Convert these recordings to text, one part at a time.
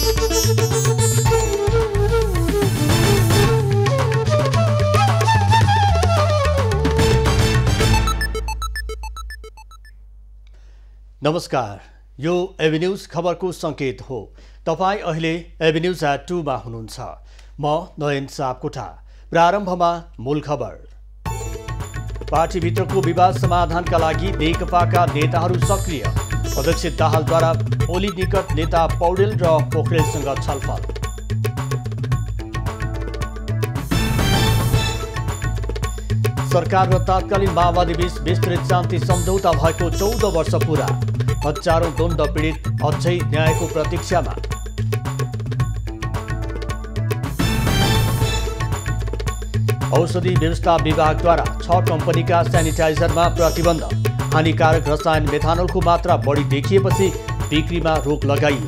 नमस्कार, यो एभिन्यूज खबरको संकेत हो। तपाई अहिले एभिन्यूज एट 2 मा हुनुहुन्छ। म नयन सापकोटा। प्रारम्भमा मूल खबर। पार्टीभित्रको विवाद समाधानका लागि नेकपाका नेताहरू सक्रिय। अध्यक्ष दाहालद्वारा ओली निकट नेता पौडेल र पोखरेलसँग छलफल। सरकार र तात्कालीन माओवादी बीच विस्तृत शान्ति सम्झौता भएको 14 वर्ष पूरा। हजारौं द्वन्द पीडित अझै न्यायको प्रतीक्षामा। औषधि व्यवस्था विभागद्वारा 6 कम्पनीका सेनिटाइजरमा प्रतिबन्ध। हानिकारक रसायन मेथानोलको मात्रा बढी देखिएपछि बिक्रीमा रोक लगाइयो।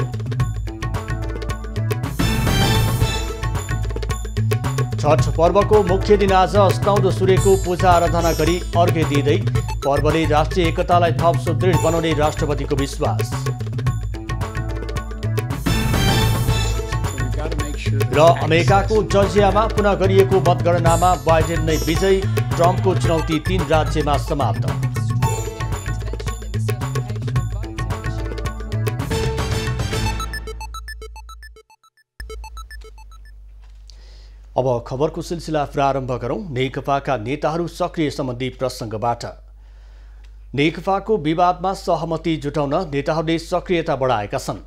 छठ पर्वको मुख्य दिन आज अस्ताउँदो सूर्यको पूजा आराधना गरी अर्घ्य दिँदै पर्वले राष्ट्रिय एकतालाई थप सुदृढ बनाउने राष्ट्रपतिको विश्वास। र अमेरिकाको जर्जियामा पुनः गरिएको मतगणनामा बाइडेन नै विजयी। ट्रम्पको चुनौती 3 राज्यमा समाप्त। अब खबरको सिलसिला प्रारम्भ गरौं। नेकपाका नेताहरू सक्रिय सम्बन्धी प्रसङ्गबाट। नेकपाको विवादमा सहमति जुटाउन नेताहरूले सक्रियता बढाएका छन्।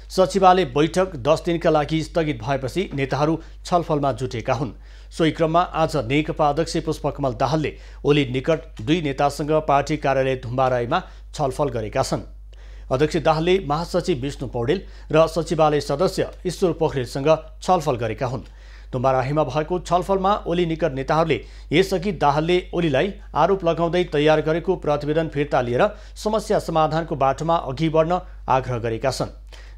सचिवालय बैठक 10 दिनका लागि स्थगित भएपछि नेताहरू छलफलमा जुटेका हुन्। सोही क्रममा आज नेकपा अध्यक्ष पुष्पकमल दाहालले ओली निकट 2 नेतासँग पार्टी कार्यालय धुम्बाराईमा छलफल गरेका छन्। अध्यक्ष दाहालले महासचिव विष्णु पौडेल र सचिवालय सदस्य ईश्वर पोखरेलसँग छलफल गरेका हुन्। धुम्बाराहीमा भएको छलफलमा ओली निकट नेताहरूले यसअघि दाहालले ओलीलाई आरोप लगाउँदै तयार गरेको प्रतिवेदन फिर्ता लिएर समस्या समाधानको बाटोमा अघि बढ्न आग्रह गरेका छन्।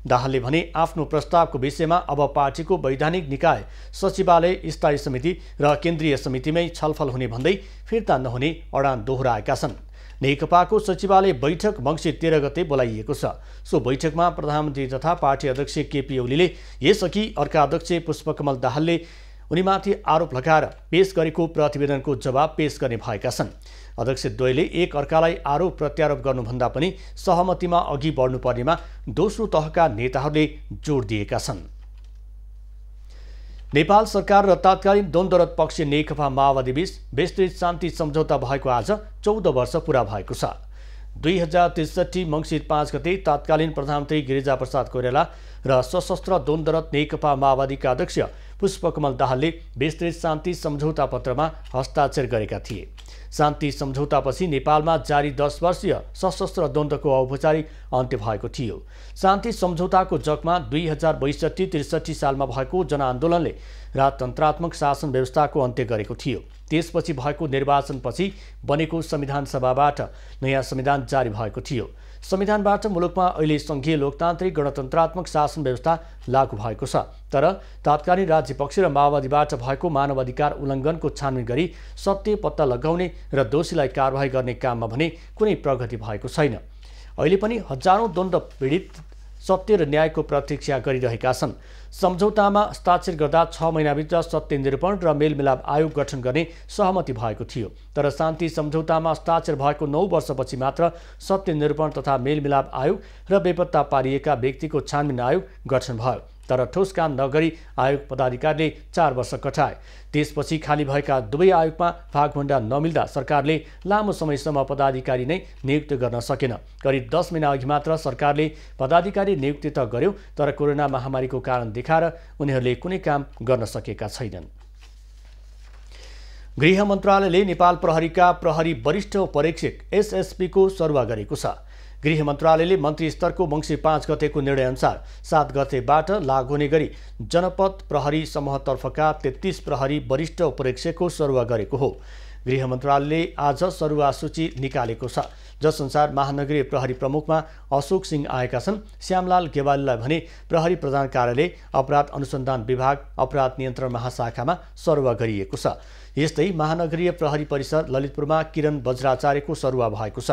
दाहालले भने आफ्नो प्रस्तावको विषयमा अब पार्टीको वैधानिक निकाय सचिवालय स्थायी समिति र केन्द्रीय समितिमै छलफल हुने भन्दै फिर्ता नहुने अडान दोहोऱ्याएका छन्। नेकपाको सचिवालय बैठक मङ्सिर 13 गते बोलाइएको छ। सो बैठकमा प्रधानमन्त्री तथा पार्टी अध्यक्ष केपी ओलीले यसअघि अर्का अध्यक्ष पुष्पकमल दाहालले उनीमाथि आरोप लगाएर पेश गरेको प्रतिवेदनको जवाब पेश गर्ने भएका छन्। अध्यक्ष द्वयले एक अर्कालाई आरोप प्रत्यारोप गर्नुभन्दा पनि सहमतिमा अघि बढ्नुपर्नेमा दोस्रो तहका नेताहरूले जोड दिएका छन्। नेपाल सरकार र तात्कालीन द्वन्द्वरत पक्ष नेकपा माओवादी बीच विस्तृत शान्ति सम्झौता भएको आज 14 वर्ष पूरा भएको छ। 2063 मङ्सिर 5 गते तात्कालीन प्रधानमन्त्री गिरिजाप्रसाद कोइराला र सशस्त्र द्वन्द्वरत नेकपा माओवादीका अध्यक्ष पुष्पकमल दाहालले विस्तृत शान्ति सम्झौता पत्रमा हस्ताक्षर गरेका थिए। शान्ति सम्झौतापछि नेपालमा जारी 10 वर्षीय सशस्त्र द्वन्द्वको औपचारिक अन्त्य भएको थियो। शान्ति सम्झौताको जगमा 2062-63 सालमा भएको जनआन्दोलनले राजतन्त्रात्मक शासन व्यवस्थाको अन्त्य गरेको थियो। त्यसपछि भएको निर्वाचनपछि बनेको संविधान सभाबाट नयाँ संविधान जारी भएको थियो। संविधानबाट मुलुकमा अहिले संघीय लोकतान्त्रिक गणतन्त्रात्मक शासन व्यवस्था लागू भएको छ। तर तात्कालीन राज्यपक्ष र माओवादीबाट भएको मानवाधिकार उल्लङ्घनको छानबिन गरी सत्य पत्ता लगाउने र दोषीलाई कारबाही गर्ने काममा भने कुनै प्रगति भएको छैन। अहिले पनि हजारौं द्वन्द पीडित सत्य र न्यायको प्रतीक्षा गरिरहेका छन्। सम्झौतामा हस्ताक्षर गर्दा 6 महिनाभित्र सत्य निरूपण र मेलमिलाप आयोग गठन गर्ने सहमति भएको थियो। तर शान्ति सम्झौतामा हस्ताक्षर भएको 9 वर्षपछि मात्र सत्य निरूपण तथा मेलमिलाप आयोग र बेपत्ता पारिएका व्यक्तिको छानबिन आयोग गठन भयो। तर ठोस काम नगरी आयोग पदाधिकारीले 4 वर्ष कटाए। त्यसपछि खाली भएका दुवै आयोगमा भागभण्डा नमिल्दा सरकारले लामो समयसम्म पदाधिकारी नै नियुक्त गर्न सकेन। करिब 10 महिना अघि मात्र सरकारले पदाधिकारी नियुक्ति त गर्यो, तर कोरोना महामारीको कारण देखाएर उनीहरूले कुनै काम गर्न सकेका छैनन्। गृह मन्त्रालयले नेपाल प्रहरीका प्रहरी वरिष्ठ परीक्षक एसएसपी को सरुवा गरेको छ। गृह मन्त्रालयले मन्त्री स्तरको मङ्सिर 5 गतेको निर्णयअनुसार 7 गतेबाट लागू हुने गरी जनपद प्रहरी समूहतर्फका 33 प्रहरी वरिष्ठ परीक्षकको सरुवा गरेको हो। गृह मन्त्रालयले आज सरुवा सूची निकालेको छ, जसअनुसार महानगरीय प्रहरी प्रमुखमा अशोक सिंह आएका छन्। श्यामलाल गेवालीलाई भने प्रहरी प्रधान कार्यालय, अपराध अनुसन्धान विभाग, अपराध नियन्त्रण महाशाखामा सरुवा गरिएको छ। यस्तै महानगरीय प्रहरी परिसर ललितपुरमा किरण बज्राचार्यको सरुवा भएको छ।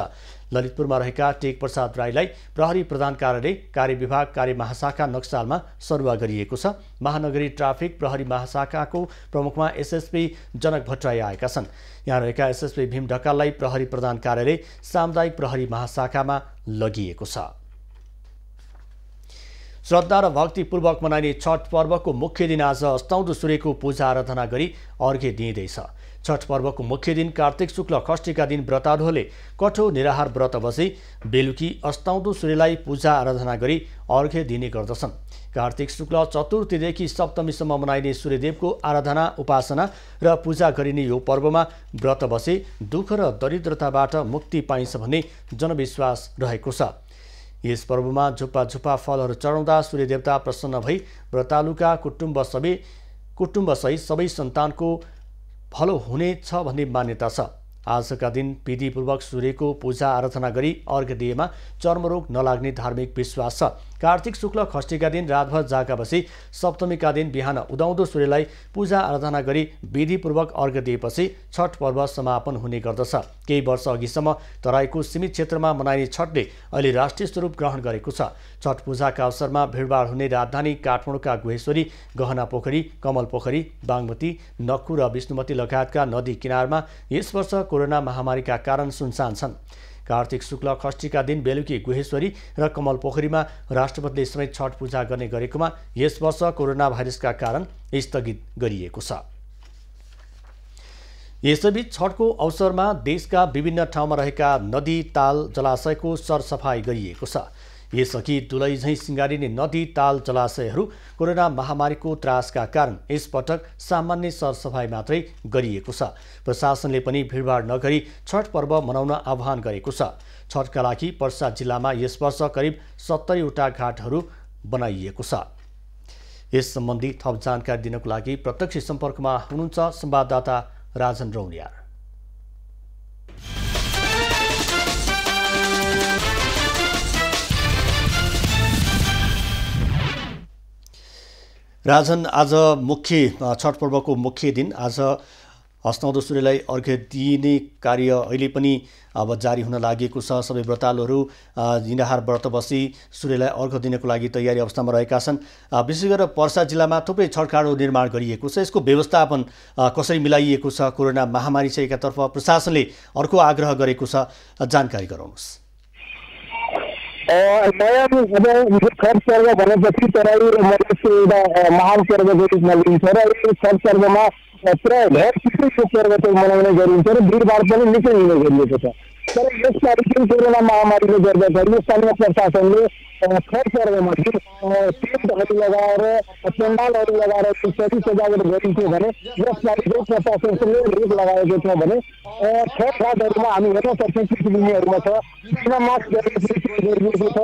ललितपुरमा रहेका टेक प्रसाद राईलाई प्रहरी प्रधान कार्यालय कार्य विभाग कार्य महाशाखा नक्सालमा सरुवा गरिएको छ। महानगरी ट्राफिक प्रहरी महाशाखाको प्रमुखमा एसएसपी जनक भट्टराई आएका छन्। यहाँ रहेका एसएसपी भीम ढकाललाई प्रहरी प्रधान कार्यालय सामुदायिक प्रहरी महाशाखामा लगिएको छ। श्रद्धा र भक्तिपूर्वक मनाइने छठ पर्वको मुख्य दिन आज अस्ताउँदो सूर्यको पूजा आराधना गरी अर्घ्य दिइँदैछ। छठ पर्वको मुख्य दिन कार्तिक शुक्ल षष्ठीका दिन व्रतालुहरूले कठोर निराहार व्रत बसी बेलुकी अस्ताउँदो सूर्यलाई पूजा आराधना गरी अर्घ्य दिने गर्दछन्। कार्तिक शुक्ल चतुर्थीदेखि सप्तमीसम्म मनाइने सूर्यदेवको आराधना उपासना र पूजा गरिने यो पर्वमा व्रत बसे दुःख र दरिद्रताबाट मुक्ति पाइन्छ भन्ने जनविश्वास रहेको छ। यस पर्वमा झुप्पा झुप्पा फलहरू चढाउँदा सूर्यदेवता प्रसन्न भई व्रतालुका कुटुम्बसहित सबै सन्तानको भलो हुनेछ भन्ने मान्यता छ। आजका दिन विधिपूर्वक सूर्यको पूजा आराधना गरी अर्घ्य दिएमा चर्मरोग नलाग्ने धार्मिक विश्वास छ। कार्तिक शुक्ल षष्ठीका दिन रातभर जागा बसी सप्तमीका दिन बिहान उदाउँदो सूर्यलाई पूजा आराधना गरी विधिपूर्वक अर्घ्य दिएपछि छठ पर्व समापन हुने गर्दछ। केही वर्ष अघिसम्म तराईको सीमित क्षेत्रमा मनाइने छठले अहिले राष्ट्रिय स्वरूप ग्रहण गरेको छ। छठ पूजाका अवसरमा भिडभाड हुने राजधानी काठमाडौँका गुहेश्वरी, गहना पोखरी, कमल पोखरी, बागमती, नक्खु र विष्णुमती लगायतका नदी किनारमा यस वर्ष कोरोना महामारीका कारण सुनसान छन्। कार्तिक शुक्ल षष्ठीका दिन बेलुकी गुहेश्वरी र कमल पोखरीमा राष्ट्रपतिले समेत छठ पूजा गर्ने गरेकोमा यस वर्ष कोरोना भाइरसका कारण स्थगित गरिएको छ। यसैबीच छठको अवसरमा देशका विभिन्न ठाउँमा रहेका नदी, ताल, जलाशयको सरसफाई गरिएको छ। यसअघि दुलै झैँ सिँगारिने नदी, ताल, जलाशयहरू कोरोना महामारीको त्रासका कारण यसपटक सामान्य सरसफाई मात्रै गरिएको छ। प्रशासनले पनि भिडभाड नगरी छठ पर्व मनाउन आह्वान गरेको छ। छठका लागि पर्सा जिल्लामा यस वर्ष करिब 70वटा घाटहरू बनाइएको छ। यस सम्बन्धी थप जानकारी दिनको लागि प्रत्यक्ष सम्पर्कमा हुनुहुन्छ संवाददाता राजन रौनियार। राजन, आज छठ पर्वको मुख्य दिन, आज अस्ताउँदो सूर्यलाई अर्घ्य दिने कार्य अहिले पनि अब जारी हुन लागेको छ। सबै व्रतालुहरू निराहार व्रत बसी सूर्यलाई अर्घ्य दिनको लागि तयारी अवस्थामा रहेका छन्। विशेष गरेर पर्सा जिल्लामा थुप्रै छठघाटहरू निर्माण गरिएको छ। यसको व्यवस्थापन कसरी मिलाइएको छ? कोरोना महामारी छ एकातर्फ, प्रशासनले अर्को आग्रह गरेको छ, जानकारी गराउनुहोस्। नयाँ छठ पर्व भनेपछि तराई र मधेसको एउटा महान पर्वको रूपमा लिइन्छ र यो छठ पर्वमा प्राय घर यो पर्व चाहिँ मनाउने गरिन्छ र भिडभाड पनि निकै हुने गरिएको छ। तर यसपालि चाहिँ कोरोना महामारीले गर्दाखेरि स्थानीय प्रशासनले छठ पर्वमा टेन्टहरू लगाएर पन्डालहरू लगाएर सबै सजावट गरिन्थ्यो भने यसपालि जो प्रशासनले रोक लगाएको छ भने छठ घाटहरूमा हामी हेर्न सक्छौँ पृथ्वीहरूमा छ मास्क गरिएको छ,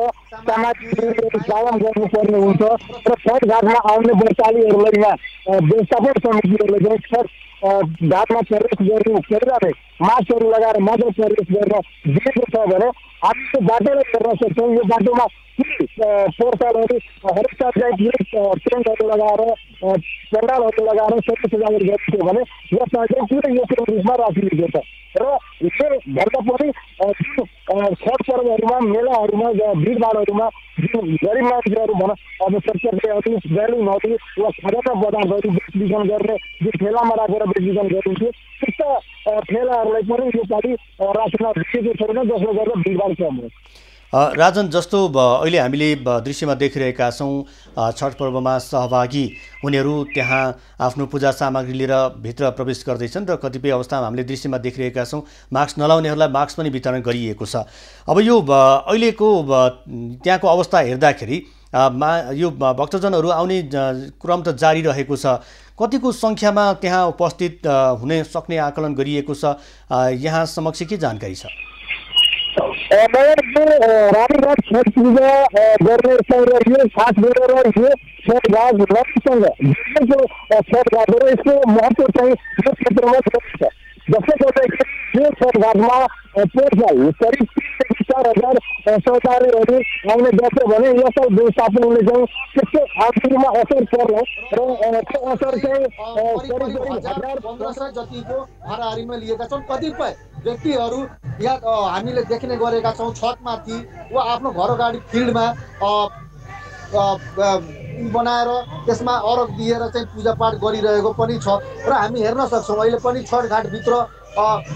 सामाजिक दूरी पालन गर्नुपर्ने हुन्छ र छठ घाटमा आउने व्रतालुहरूलाई यहाँ व्यवस्थापन समितिहरूले चाहिँ छठ घाटमा प्रवेश गर्नु पहिला मास्कहरू लगाएर मात्र प्रवेश गर्न दिएको छ भने हामी त्यो बाटोलाई हेर्न सक्छौँ। यो बाटोमा पोर्टलहरू हरेक जातको टेन्टहरू लगाएर पन्डालहरू लगाएर सबै सजावट गरिएको भने यसमा चाहिँ पुरै यो रूपमा राखिएको छ र योभन्दा पनि छठ पर्वहरूमा मेलाहरूमा भिडभाडहरूमा गरिब मान्छेहरू भन अब सरकारले बैलुनहरू वा खाद्य पदार्थहरू बेचबिखन गर्ने जुन ठेलामा राखेर बेचबिखन गरिन्थ्यो त्यस्ता ठेलाहरूलाई पनि योपालि राख्न दिएको छैन, जसले गर्दा भिडभाड कम हो। राजन, जस्तो अहिले हामीले दृश्यमा देखिरहेका छौँ, छठ पर्वमा सहभागी उनीहरू त्यहाँ आफ्नो पूजा सामग्री लिएर भित्र प्रवेश गर्दैछन् र कतिपय अवस्थामा हामीले दृश्यमा देखिरहेका छौँ मास्क नलाउनेहरूलाई मास्क पनि वितरण गरिएको छ। अब यो अहिलेको त्यहाँको अवस्था हेर्दाखेरि यो भक्तजनहरू आउने क्रम त जारी रहेको छ। कतिको सङ्ख्यामा त्यहाँ उपस्थित हुन सक्ने आकलन गरिएको छ? यहाँ समक्ष के जानकारी छ? रानीघाट छठ पूजा गर्ने खास गरेर यो छठ घाट नदीसँग छठ घाट र यसको महत्त्व चाहिँ यो क्षेत्रमा छ। जसले गर्दाखेरि यो छठघाटमा पोहोर साल करिब 3,000 श्रद्धालुहरू आउने गर्छ भने यसलाई व्यवस्थापनले चाहिँ त्यस्तो आखिरमा असर पर्न र त्यो असर चाहिँ करिब 1500 जतिको हाराहारीमा लिएका छन्। कतिपय व्यक्तिहरू यहाँ हामीले देख्ने गरेका छौँ छतमाथि वा आफ्नो घर अगाडि फिल्डमा बनाएर त्यसमा अरग दिएर चाहिँ पूजापाठ गरिरहेको पनि छ र हामी हेर्न सक्छौँ अहिले पनि छठघाटभित्र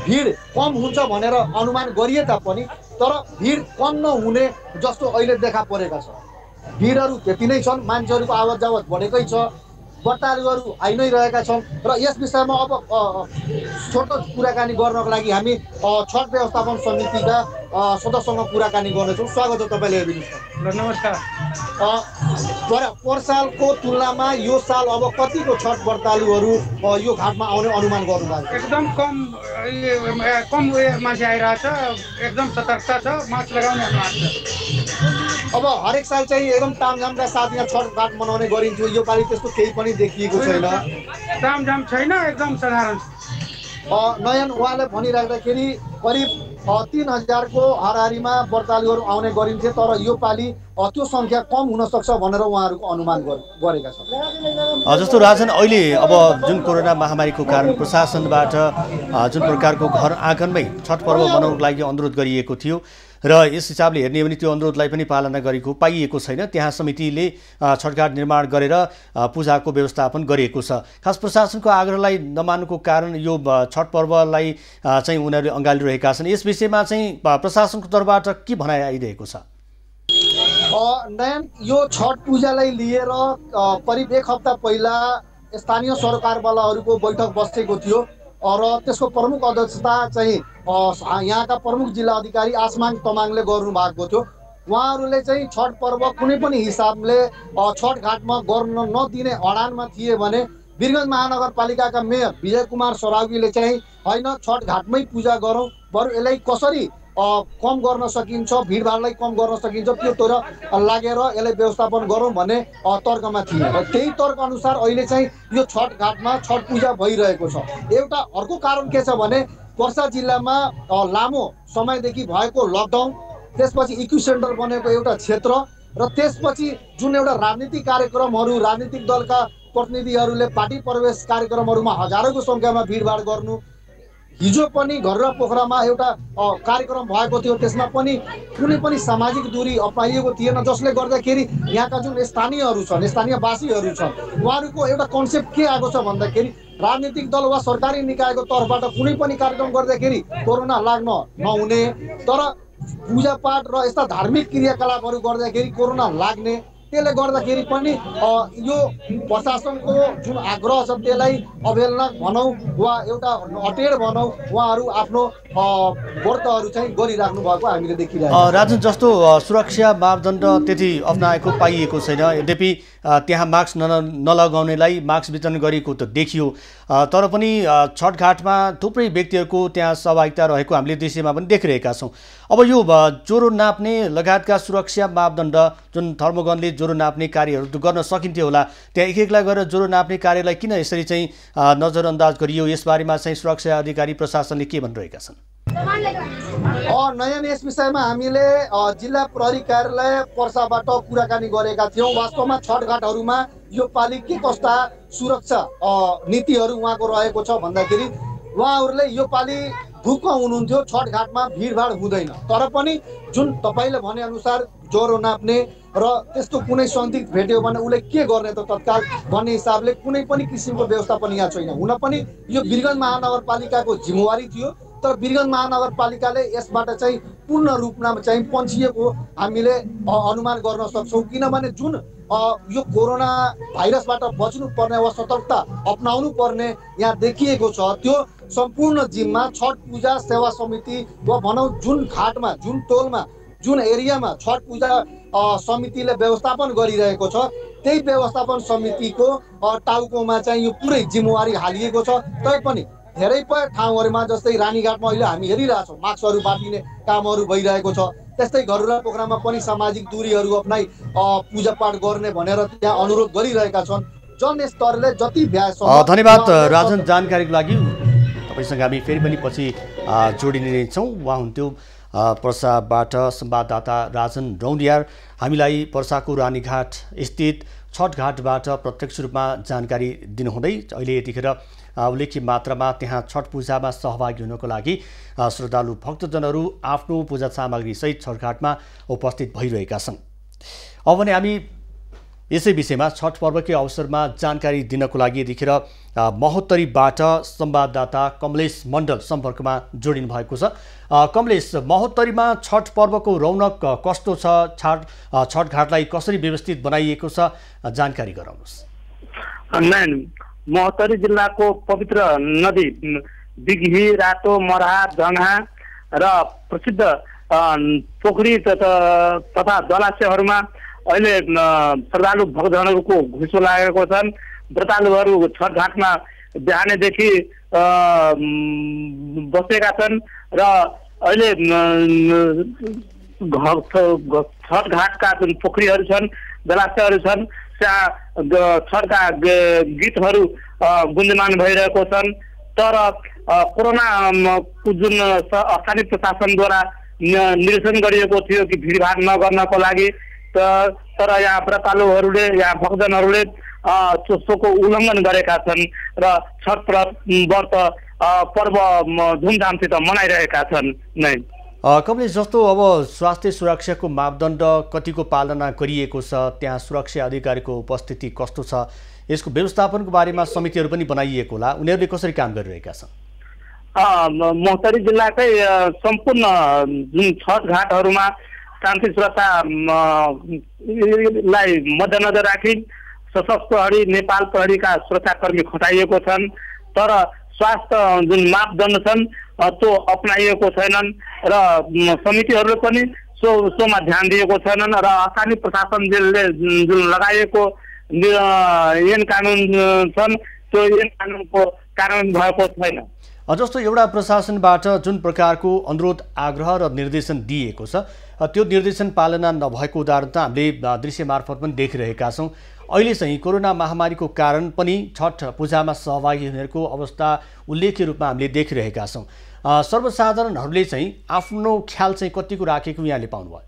भिड कम हुन्छ भनेर अनुमान गरिए तापनि तर भिड कम नहुने जस्तो अहिले देखा परेका छ। भिडहरू त्यति नै छन्, मान्छेहरूको आवत जावत बढेकै छ, व्रतालुहरू आइ नै रहेका छन् र यस विषयमा अब छोटो कुराकानी गर्नको लागि हामी छठ व्यवस्थापन समितिका सदस्यसँग कुराकानी गर्नेछौँ। स्वागत छ तपाईँले। नमस्कार। पोहोर सालको तुलनामा यो साल अब कतिको छठ व्रतालुहरू यो घाटमा आउने अनुमान गर्नुभएको? एकदम कम मान्छे आइरहेछ, एकदम सतर्कता छ, मास्क लगाउने अनुरोध छ। अब हरेक साल चाहिँ एकदम तामझामका साथ यहाँ छठ घाट मनाउने गरिन्थ्यो, यो पालि त्यस्तो केही पनि देखिएको छैन। तामझाम छैन, एकदम साधारण। नयन उहाँले भनिराख्दाखेरि करिब 3,000 को हाराहारीमा व्रतालुहरू आउने गरिन्थे तर यो पालि त्यो सङ्ख्या कम हुन सक्छ भनेर उहाँहरूको अनुमान गरेका छन्। जस्तो राजन अहिले अब जुन कोरोना महामारीको कारण प्रशासनबाट जुन प्रकारको घर आँगनमै छठ पर्व मनाउनको लागि अनुरोध गरिएको थियो र यस हिसाबले हेर्ने हो भने त्यो अनुरोधलाई पनि पालना गरेको पाइएको छैन। त्यहाँ समितिले छठघाट निर्माण गरेर पूजाको व्यवस्थापन गरिएको छ। खास प्रशासनको आग्रहलाई नमान्नुको कारण यो छठ पर्वलाई चाहिँ उनीहरूले अँगालिरहेका छन्। यस विषयमा चाहिँ प्रशासनको तर्फबाट के भनाइ आइरहेको छ? नयन, यो छठ पूजालाई लिएर करिब 1 हप्ता पहिला स्थानीय सरकारवालाहरूको बैठक बसेको थियो र त्यसको प्रमुख अध्यक्षता चाहिँ यहाँका प्रमुख जिल्ला अधिकारी आसमाङ तमाङले गर्नु भएको थियो। उहाँहरूले चाहिँ छठ पर्व कुनै पनि हिसाबले छठ घाटमा गर्न नदिने अडानमा थिए भने वीरगञ्ज महानगरपालिकाका मेयर विजय कुमार सराउगीले चाहिँ होइन छठ घाटमै पूजा गरौँ, बरु यसलाई कसरी कम गर्न सकिन्छ, भिडभाडलाई कम गर्न सकिन्छ त्योतिर लागेर यसलाई व्यवस्थापन गरौँ भन्ने तर्कमा थिए र त्यही तर्क अनुसार अहिले चाहिँ यो छठ घाटमा छठ पूजा भइरहेको छ। एउटा अर्को कारण के छ भने पर्सा जिल्लामा लामो समयदेखि भएको लकडाउन, त्यसपछि इक्यु सेन्टर बनेको एउटा क्षेत्र र त्यसपछि जुन एउटा राजनीतिक कार्यक्रमहरू राजनीतिक दलका प्रतिनिधिहरूले पार्टी प्रवेश कार्यक्रमहरूमा हजारौँको सङ्ख्यामा भिडभाड गर्नु, हिजो पनि घररा पोखरामा एउटा कार्यक्रम भएको थियो त्यसमा पनि कुनै पनि सामाजिक दूरी अपनाइएको थिएन जसले गर्दाखेरि यहाँका जुन स्थानीयहरू छन् स्थानीयवासीहरू छन् उहाँहरूको एउटा कन्सेप्ट के आएको छ भन्दाखेरि राजनीतिक दल वा सरकारी निकायको तर्फबाट कुनै पनि कार्यक्रम गर्दाखेरि कोरोना लाग्न नहुने तर पूजापाठ र यस्ता धार्मिक क्रियाकलापहरू गर्दाखेरि कोरोना लाग्ने, त्यसले गर्दाखेरि पनि यो प्रशासनको जुन आग्रह छ त्यसलाई अवहेलना भनौँ वा एउटा अटेर भनौँ उहाँहरू आफ्नो व्रतहरू चाहिँ गरिराख्नु भएको हामीले देखिरहेको छौँ। राजन, जस्तो सुरक्षा मापदण्ड त्यति अप्नाएको पाइएको छैन, यद्यपि त्यहाँ मास्क नलगाउनेलाई मास्क वितरण गरिएको त देखियो तर पनि छठघाटमा थुप्रै व्यक्तिहरूको त्यहाँ सहभागिता रहेको हामीले दृश्यमा पनि देखिरहेका छौँ। अब यो ज्वरो नाप्ने लगायतका सुरक्षा मापदण्ड जुन थर्मोगनले ज्वरो नाप्ने कार्यहरू त गर्न सकिन्थ्यो होला, त्यहाँ एक एकलाई गरेर ज्वरो नाप्ने कार्यलाई किन यसरी चाहिँ नजरअन्दाज गरियो? यसबारेमा चाहिँ सुरक्षा अधिकारी प्रशासनले के भनिरहेका छन्? नयन, यस विषयमा हामीले जिल्ला प्रहरी कार्यालय पर्साबाट कुराकानी गरेका थियौँ। वास्तवमा छठघाटहरूमा यो पालि के कस्ता सुरक्षा नीतिहरू उहाँको रहेको छ भन्दाखेरि उहाँहरूले यो पालि ढुक्क हुनुहुन्थ्यो, छठघाटमा भिडभाड हुँदैन तर पनि जुन तपाईँले भनेअनुसार ज्वरो नाप्ने र त्यस्तो कुनै संदिग्ध भेट्यो भने उसले के गर्ने त तत्काल भन्ने हिसाबले कुनै पनि किसिमको व्यवस्थापन यहाँ छैन। हुन पनि यो वीरगञ्ज महानगरपालिकाको जिम्मेवारी थियो तर वीरगञ्ज महानगरपालिकाले यसबाट चाहिँ पूर्ण रूपमा चाहिँ पन्छिएको हामीले अनुमान गर्न सक्छौँ किनभने जुन यो कोरोना भाइरसबाट बच्नु पर्ने वा सतर्कता अपनाउनु पर्ने यहाँ देखिएको छ त्यो सम्पूर्ण जिम्मा छठ पूजा सेवा समिति वा भनौँ जुन घाटमा जुन टोलमा जुन एरियामा छठ पूजा समितिले व्यवस्थापन गरिरहेको छ त्यही व्यवस्थापन समितिको टाउकोमा चाहिँ यो पुरै जिम्मेवारी हालिएको छ। तैपनि धेरै ठाउँहरूमा जस्तै रानीघाटमा अहिले हामी हेरिरहेछौँ मास्कहरू बाँडिने कामहरू भइरहेको छ, त्यस्तै घररा पोखरामा पनि सामाजिक दूरीहरू अपनाई पूजापाठ गर्ने भनेर त्यहाँ अनुरोध गरिरहेका छन्। जनस्तरले जति भ्याए। धन्यवाद राजन जानकारीको लागि। तपाईँसँग हामी फेरि पनि पछि जोडिने नै छौँ। उहाँ हुन्थ्यो पर्साबाट संवाददाता राजन रौनियार। हामीलाई पर्साको रानीघाट स्थित छठ घाटबाट प्रत्यक्ष रूपमा जानकारी दिनुहुँदै अहिले यतिखेर उल्लेख्य मात्रामा त्यहाँ छठ पूजामा सहभागी हुनको लागि श्रद्धालु भक्तजनहरू आफ्नो पूजा सामग्रीसहित छठघाटमा उपस्थित भइरहेका छन्। अब भने हामी यसै विषयमा छठ पर्वकै अवसरमा जानकारी दिनको लागि यतिखेर महोत्तरीबाट संवाददाता कमलेश मण्डल सम्पर्कमा जोडिनु भएको छ। कमलेश, महोत्तरीमा छठ पर्वको रौनक कस्तो छ? छठ घाटलाई कसरी व्यवस्थित बनाइएको छ, जानकारी गराउनुहोस्। महोत्तरी जिल्लाको पवित्र नदी दिघी, रातो, मरहा, जङ्हा र प्रसिद्ध पोखरी तथा जलाशयहरूमा अहिले श्रद्धालु भक्तजनहरूको घुइँचो लागेको छन्। व्रतालुहरू छठ घाटमा बिहानैदेखि बसेका छन् र अहिले छठ घाटका जुन पोखरीहरू छन्, जलाशयहरू छन्, त्यहाँ छठका गीतहरू गुन्जमान भइरहेको छन्। तर कोरोनाको जुन स्थानीय प्रशासनद्वारा निर्देशन गरिएको थियो कि भिडभाड नगर्नको लागि, तर यहाँ व्रतालुहरूले, यहाँ भक्तजनहरूले सोको उल्लङ्घन गरेका छन् र छठ व्रत पर्व धुमधामसित मनाइरहेका छन्। नै कमलेश, जस्तो अब स्वास्थ्य सुरक्षाको मापदण्ड कतिको पालना गरिएको छ, त्यहाँ सुरक्षा अधिकारीको उपस्थिति कस्तो छ, यसको व्यवस्थापनको बारेमा समितिहरू पनि बनाइएको होला, उनीहरूले कसरी काम गरिरहेका छन्? महोत्तरी जिल्लाकै सम्पूर्ण जुन छठ घाटहरूमा शान्ति सुरक्षालाई मध्यनजर राखी सशस्त्र प्रहरी, नेपाल प्रहरीका सुरक्षाकर्मी खटाइएको छन्। तर स्वास्थ्य जुन मापदण्ड छन् त्यो अपनाइएको छैनन् र समितिहरूले पनि सोमा ध्यान दिएको छैनन् र स्थानीय प्रशासनले जुन लगाइएको ऐन कानुन छन् त्यो ऐन कानुनको कारण भएको छैन। जस्तो एउटा प्रशासनबाट जुन प्रकारको अनुरोध, आग्रह र निर्देशन दिएको छ, त्यो निर्देशन पालना नभएको उदाहरण त हामीले दृश्य मार्फत पनि देखिरहेका छौँ। अहिले चाहिँ कोरोना महामारीको कारण पनि छठ पूजामा सहभागी हुनेहरूको अवस्था उल्लेख्य रूपमा हामीले देखिरहेका छौँ। सर्वसाधारणहरूले चाहिँ आफ्नो ख्याल चाहिँ कतिको राखेको यहाँले पाउनुभयो?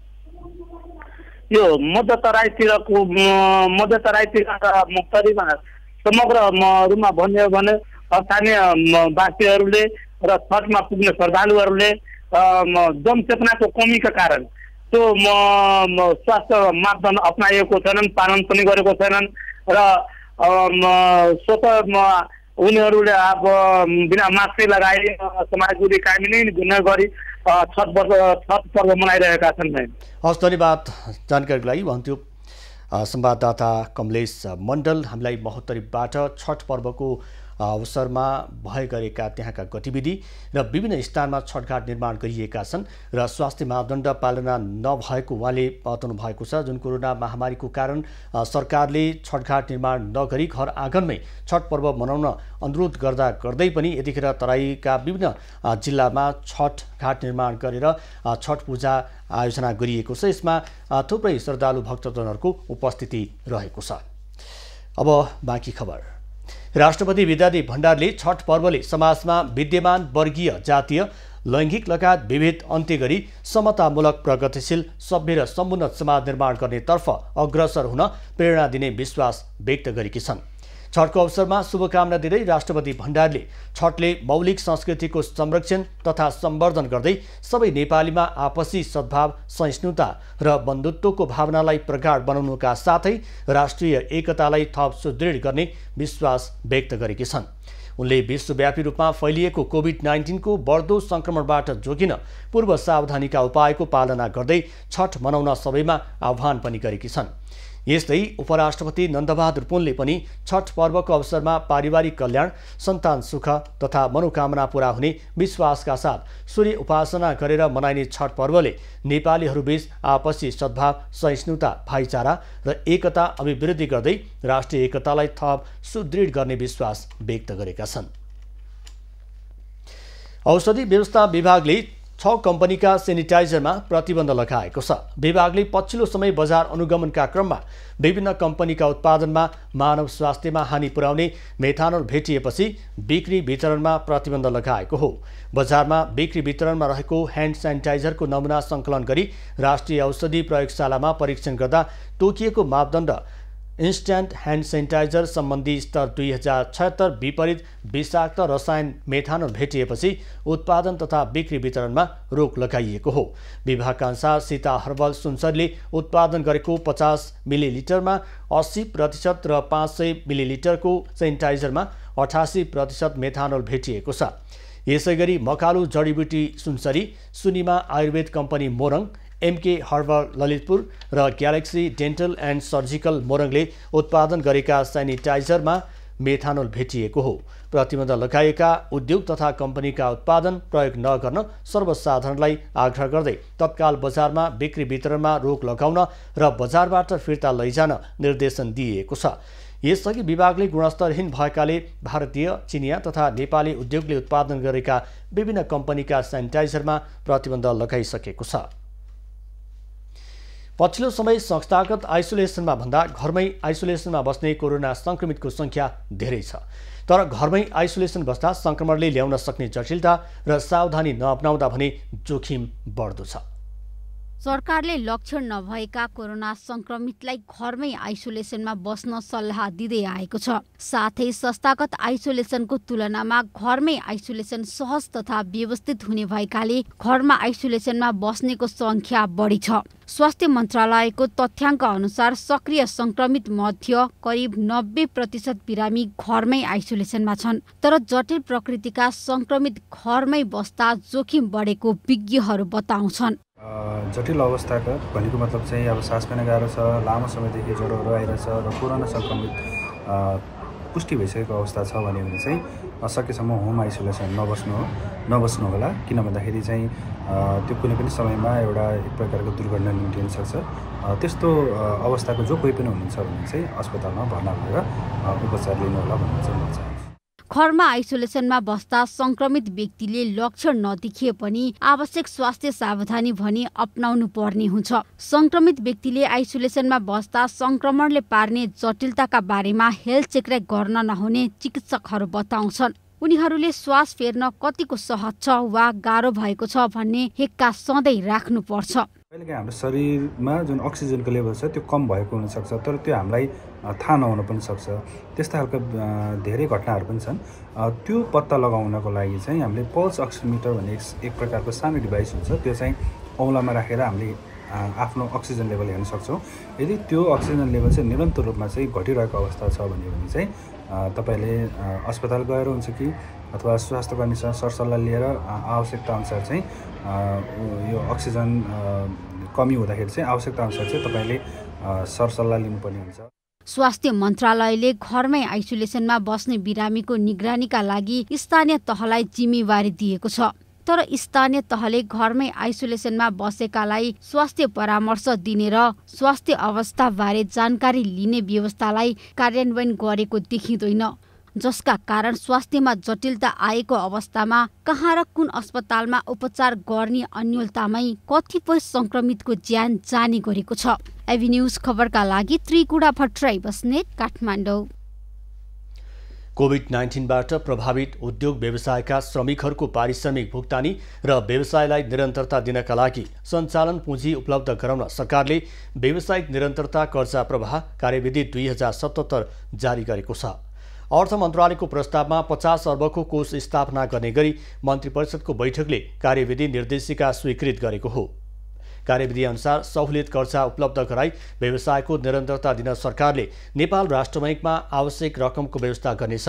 यो मध्यतराईतिरको मुक्तरीमा समग्र रूपमा भन्यो भने स्थानीय वासीहरूले र छठमा पुग्ने श्रद्धालुहरूले जनचेतनाको कमीका कारण त्यो स्वास्थ्य मापदण्ड अपनाएको छैनन्, पालन पनि गरेको छैनन् र स्वतः उनीहरूले अब बिना मास्कै लगाए समाज दूरी कायम नै गरी छठ पर्व मनाइरहेका छन्। हस्, धन्यवाद जानकारीको लागि। भन्थ्यो संवाददाता कमलेश मण्डल। हामीलाई महोत्तरीबाट छठ पर्वको अवसरमा भए गरेका त्यहाँका गतिविधि र विभिन्न स्थानमा छठघाट निर्माण गरिएका छन् र स्वास्थ्य मापदण्ड पालना नभएको उहाँले बताउनु भएको छ। जुन कोरोना महामारीको कारण सरकारले छठघाट निर्माण नगरी घर आँगनमै छठ पर्व मनाउन अनुरोध गर्दै पनि यतिखेर तराईका विभिन्न जिल्लामा छठघाट निर्माण गरेर छठ पूजा आयोजना गरिएको छ। यसमा थुप्रै श्रद्धालु भक्तजनहरूको उपस्थिति रहेको छ। अब बाँकी खबर। राष्ट्रपति विद्यादेवी भण्डारले छठ पर्वले समाजमा विद्यमान वर्गीय, जातीय, लैङ्गिक लगायत विभेद अन्त्य गरी समतामूलक, प्रगतिशील, सभ्य र समुन्नत समाज निर्माण गर्नेतर्फ अग्रसर हुन प्रेरणा दिने विश्वास व्यक्त गरेकी छन्। छठको अवसरमा शुभकामना दिँदै राष्ट्रपति भण्डारले छठले मौलिक संस्कृतिको संरक्षण तथा सम्वर्धन गर्दै सबै नेपालीमा आपसी सद्भाव, सहिष्णुता र बन्धुत्वको भावनालाई प्रगाढ बनाउनुका साथै राष्ट्रिय एकतालाई थप सुदृढ गर्ने विश्वास व्यक्त गरेकी छन्। उनले विश्वव्यापी रूपमा फैलिएको कोभिड-19 को बढ्दो संक्रमणबाट जोगिन पूर्व सावधानीका उपायको पालना गर्दै छठ मनाउन सबैमा आह्वान पनि गरेकी छन्। यस्तै उपराष्ट्रपति नन्दबहादुर पुनले पनि छठ पर्वको अवसरमा पारिवारिक कल्याण, सन्तान सुख तथा मनोकामना पूरा हुने विश्वासका साथ सूर्य उपासना गरेर मनाइने छठ पर्वले नेपालीहरूबीच आपसी सद्भाव, सहिष्णुता, भाइचारा र एकता अभिवृद्धि गर्दै राष्ट्रिय एकतालाई थप सुदृढ गर्ने विश्वास व्यक्त गरेका छन्। औषधि व्यवस्था विभागले 6 कम्पनीका सेनिटाइजरमा प्रतिबन्ध लगाएको छ। विभागले पछिल्लो समय बजार अनुगमनका क्रममा विभिन्न कम्पनीका उत्पादनमा मानव स्वास्थ्यमा हानि पुर्याउने मेथानोल भेटिएपछि बिक्री वितरणमा प्रतिबन्ध लगाएको हो। बजारमा बिक्री वितरणमा रहेको ह्यान्ड सेनिटाइजरको नमुना सङ्कलन गरी राष्ट्रिय औषधि प्रयोगशालामा परीक्षण गर्दा तोकिएको मापदण्ड इन्स्ट्यान्ट ह्यान्ड सेनिटाइजर सम्बन्धी स्तर 2076 विपरीत विषाक्त रसायन मेथानोल भेटिएपछि उत्पादन तथा बिक्री वितरणमा रोक लगाइएको हो। विभागका अनुसार सीता हर्बल सुनसरीले उत्पादन गरेको 50 मिलिलिटरमा 80% र 500 मिलिलिटरको सेनिटाइजरमा 88% मेथानोल भेटिएको छ। यसैगरी मकालु जडीबुटी Sunsari, Sunima Ayurveda company Morang, MK herbal Lalitpur र ग्यालेक्सी डेन्टल एन्ड सर्जिकल मोरङले उत्पादन गरेका सेनिटाइजरमा मेथानोल भेटिएको हो। प्रतिबन्ध लगाएका उद्योग तथा कम्पनीका उत्पादन प्रयोग नगर्न सर्वसाधारणलाई आग्रह गर्दै तत्काल बजारमा बिक्री वितरणमा रोक लगाउन र बजारबाट फिर्ता लैजान निर्देशन दिइएको छ। यसअघि विभागले गुणस्तरहीन भएकाले भारतीय, चिनिया तथा नेपाली उद्योगले उत्पादन गरेका विभिन्न कम्पनीका सेनिटाइजरमा प्रतिबन्ध लगाइसकेको छ। पछिल्लो समय संस्थागत आइसोलेसनमा भन्दा घरमै आइसोलेसनमा बस्ने कोरोना संक्रमितको संख्या धेरै छ। तर घरमै आइसोलेसन बस्दा संक्रमणले ल्याउन सक्ने जटिलता र सावधानी नअपनाउँदा भने जोखिम बढ्दो छ। सरकारले लक्षण नभएका कोरोना संक्रमितलाई घरमै आइसोलेसनमा बस्न सल्लाह दिँदै आएको छ। साथै संस्थागत आइसोलेसनको तुलनामा घरमै आइसोलेसन सहज तथा व्यवस्थित हुने भएकाले घरमा आइसोलेसनमा बस्नेको संख्या बढी छ। स्वास्थ्य मन्त्रालयको तथ्याङ्क अनुसार सक्रिय संक्रमित मध्ये करिब 90% बिरामी घरमै आइसोलेसनमा छन्। तर जटिल प्रकृतिका संक्रमित घरमै बस्दा जोखिम बढेको विज्ञहरू बताउँछन्। जटिल अवस्थाका भनेको मतलब चाहिँ अब सास फेर्न गाह्रो छ, लामो समयदेखि ज्वरोहरू आइरहेछ र कोरोना संक्रमित पुष्टि भइसकेको अवस्था छ भने चाहिँ सकेसम्म होम आइसोलेसन नबस्नु होला। किन भन्दाखेरि चाहिँ त्यो कुनै पनि समयमा एउटा एक प्रकारको दुर्घटना निम्टिन सक्छ। त्यस्तो अवस्थाको जो कोही पनि हुनुहुन्छ भने चाहिँ अस्पतालमा भर्ना भएर उपचार लिनु होला भन्ने चाहिँ म चाहन्छु। घरमा आइसोलेसनमा बस्दा संक्रमित व्यक्तिले लक्षण नदेखिए पनि आवश्यक स्वास्थ्य सावधानी भने अपनाउनु पर्ने हुन्छ। संक्रमित व्यक्तिले आइसोलेसनमा बस्दा संक्रमणले पार्ने जटिलताका बारेमा हेल्थ चेक गर्न नहुने चिकित्सकहरू बताउँछन्। उनीहरूले श्वास फेर्न कतिको सहज छ वा गाह्रो भएको छ भन्ने हेक्का सधैँ राख्नुपर्छ। कहिलेकाहीँ हाम्रो शरीरमा जुन अक्सिजनको लेभल छ त्यो कम भएको हुनसक्छ, तर त्यो हामीलाई थाहा नहुन पनि सक्छ। त्यस्ता खालका धेरै घटनाहरू पनि छन्। त्यो पत्ता लगाउनको लागि चाहिँ हामीले पल्स अक्सिमिटर भन्ने एक प्रकारको सानो डिभाइस हुन्छ। त्यो चाहिँ औँलामा राखेर हामीले आफ्नो अक्सिजन लेभल हेर्न सक्छौँ। यदि त्यो अक्सिजन लेभल चाहिँ निरन्तर रूपमा चाहिँ घटिरहेको अवस्था छ भने चाहिँ तपाईँले अस्पताल गएर हुन्छ कि अथवा स्वास्थ्यकर्मीसँग सरसल्लाह लिएर आवश्यकता अनुसार चाहिँ यो अक्सिजन कमी हुँदाखेरि चाहिँ आवश्यकता अनुसार चाहिँ तपाईँले सरसल्लाह लिनुपर्ने हुन्छ। स्वास्थ्य मन्त्रालयले घरमै आइसोलेसनमा बस्ने बिरामीको निगरानीका लागि स्थानीय तहलाई जिम्मेवारी दिएको छ। तर स्थानीय तहले घरमै आइसोलेसनमा बसेकालाई स्वास्थ्य परामर्श दिने र स्वास्थ्य अवस्थाबारे जानकारी लिने व्यवस्थालाई कार्यान्वयन गरेको देखिँदैन, जसका कारण स्वास्थ्यमा जटिलता आएको अवस्थामा कहाँ र कुन अस्पतालमा उपचार गर्ने अन्योलतामै कतिपय संक्रमितको ज्यान जाने गरेको छ। एभी न्यूज खबरका लागि त्रिकुडा भट्टराई बस्नेत, काठमाडौँ। कोभिड-19बाट प्रभावित उद्योग व्यवसायका श्रमिकहरूको पारिश्रमिक भुक्तानी र व्यवसायलाई निरन्तरता दिनका लागि सञ्चालन पुँजी उपलब्ध गराउन सरकारले व्यावसायिक निरन्तरता कर्जा प्रवाह कार्यविधि 2077 जारी गरेको छ। अर्थ मन्त्रालयको प्रस्तावमा 50 अर्बको कोष स्थापना गर्ने गरी मन्त्री परिषदको बैठकले कार्यविधि निर्देशिका स्वीकृत गरेको हो। कार्यविधि अनुसार सहुलियत कर्जा उपलब्ध गराई व्यवसायको निरन्तरता दिन सरकारले नेपाल राष्ट्र बैङ्कमा आवश्यक रकमको व्यवस्था गर्नेछ।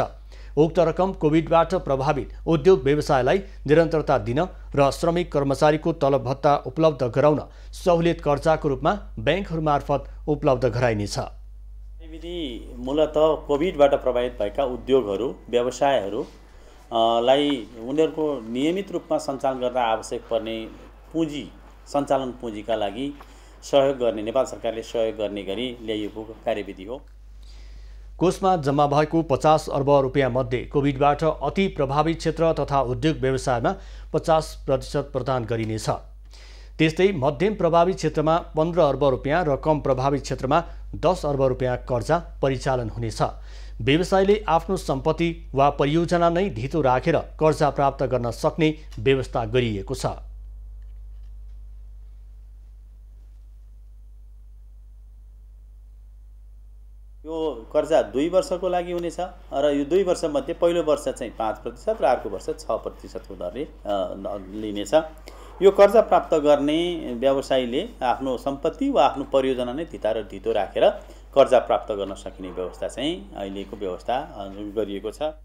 उक्त रकम कोभिडबाट प्रभावित उद्योग व्यवसायलाई निरन्तरता दिन र श्रमिक कर्मचारीको तलब भत्ता उपलब्ध गराउन सहुलियत कर्जाको रूपमा ब्याङ्कहरू मार्फत उपलब्ध गराइनेछ। कार्यविधि मूलतः कोभिडबाट प्रभावित भएका उद्योगहरू व्यवसायहरूलाई उनीहरूको नियमित रूपमा सञ्चालन गर्न आवश्यक पर्ने पुँजी सञ्चालन पुँजीका लागि सहयोग गर्ने नेपाल सरकारले सहयोग गर्ने गरी ल्याइएको कार्यविधि हो। कोषमा जम्मा भएको 50 अर्ब रुपियाँ मध्ये कोभिडबाट अति प्रभावित क्षेत्र तथा उद्योग व्यवसायमा 50% प्रदान गरिनेछ। त्यस्तै मध्यम प्रभावित क्षेत्रमा 15 अर्ब रुपियाँ र कम प्रभावित क्षेत्रमा 10 अर्ब रुपियाँ कर्जा परिचालन हुनेछ। व्यवसायले आफ्नो सम्पत्ति वा परियोजना नै धितो राखेर कर्जा प्राप्त गर्न सक्ने व्यवस्था गरिएको छ। यो कर्जा 2 वर्षको लागि हुनेछ र यो 2 वर्षमध्ये पहिलो वर्ष चाहिँ 5% र अर्को वर्ष 6% को दरले लिनेछ। यो कर्जा प्राप्त गर्ने व्यवसायीले आफ्नो सम्पत्ति वा आफ्नो परियोजना नै धितो राखेर कर्जा प्राप्त गर्न सकिने व्यवस्था चाहिँ अहिलेको व्यवस्था गरिएको छ।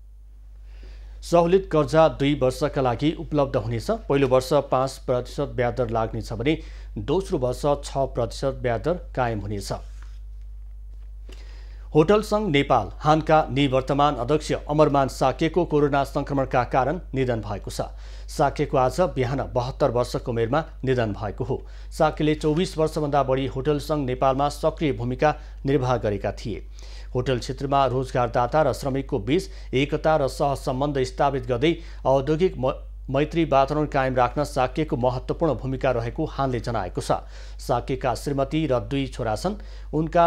सहुलियत कर्जा 2 वर्षका लागि उपलब्ध हुनेछ। पहिलो वर्ष 5% ब्याज दर लाग्नेछ भने दोस्रो वर्ष 6% ब्याज दर कायम हुनेछ। होटल सङ्घ नेपाल हानका निवर्तमान अध्यक्ष अमरमान साकेको कोरोना संक्रमणका कारण निधन भएको छ। साकेको आज बिहान 72 वर्षको उमेरमा निधन भएको हो। साकेले 24 वर्षभन्दा बढी होटल सङ्घ नेपालमा सक्रिय भूमिका निर्वाह गरेका थिए। होटल क्षेत्रमा रोजगारदाता र श्रमिकको बीच एकता र सहसम्बन्ध स्थापित गर्दै औद्योगिक मैत्री वातावरण कायम राख्न साकेको महत्त्वपूर्ण भूमिका रहेको हानले जनाएको छ। साकेका श्रीमती र 2 छोरा छन्। उनका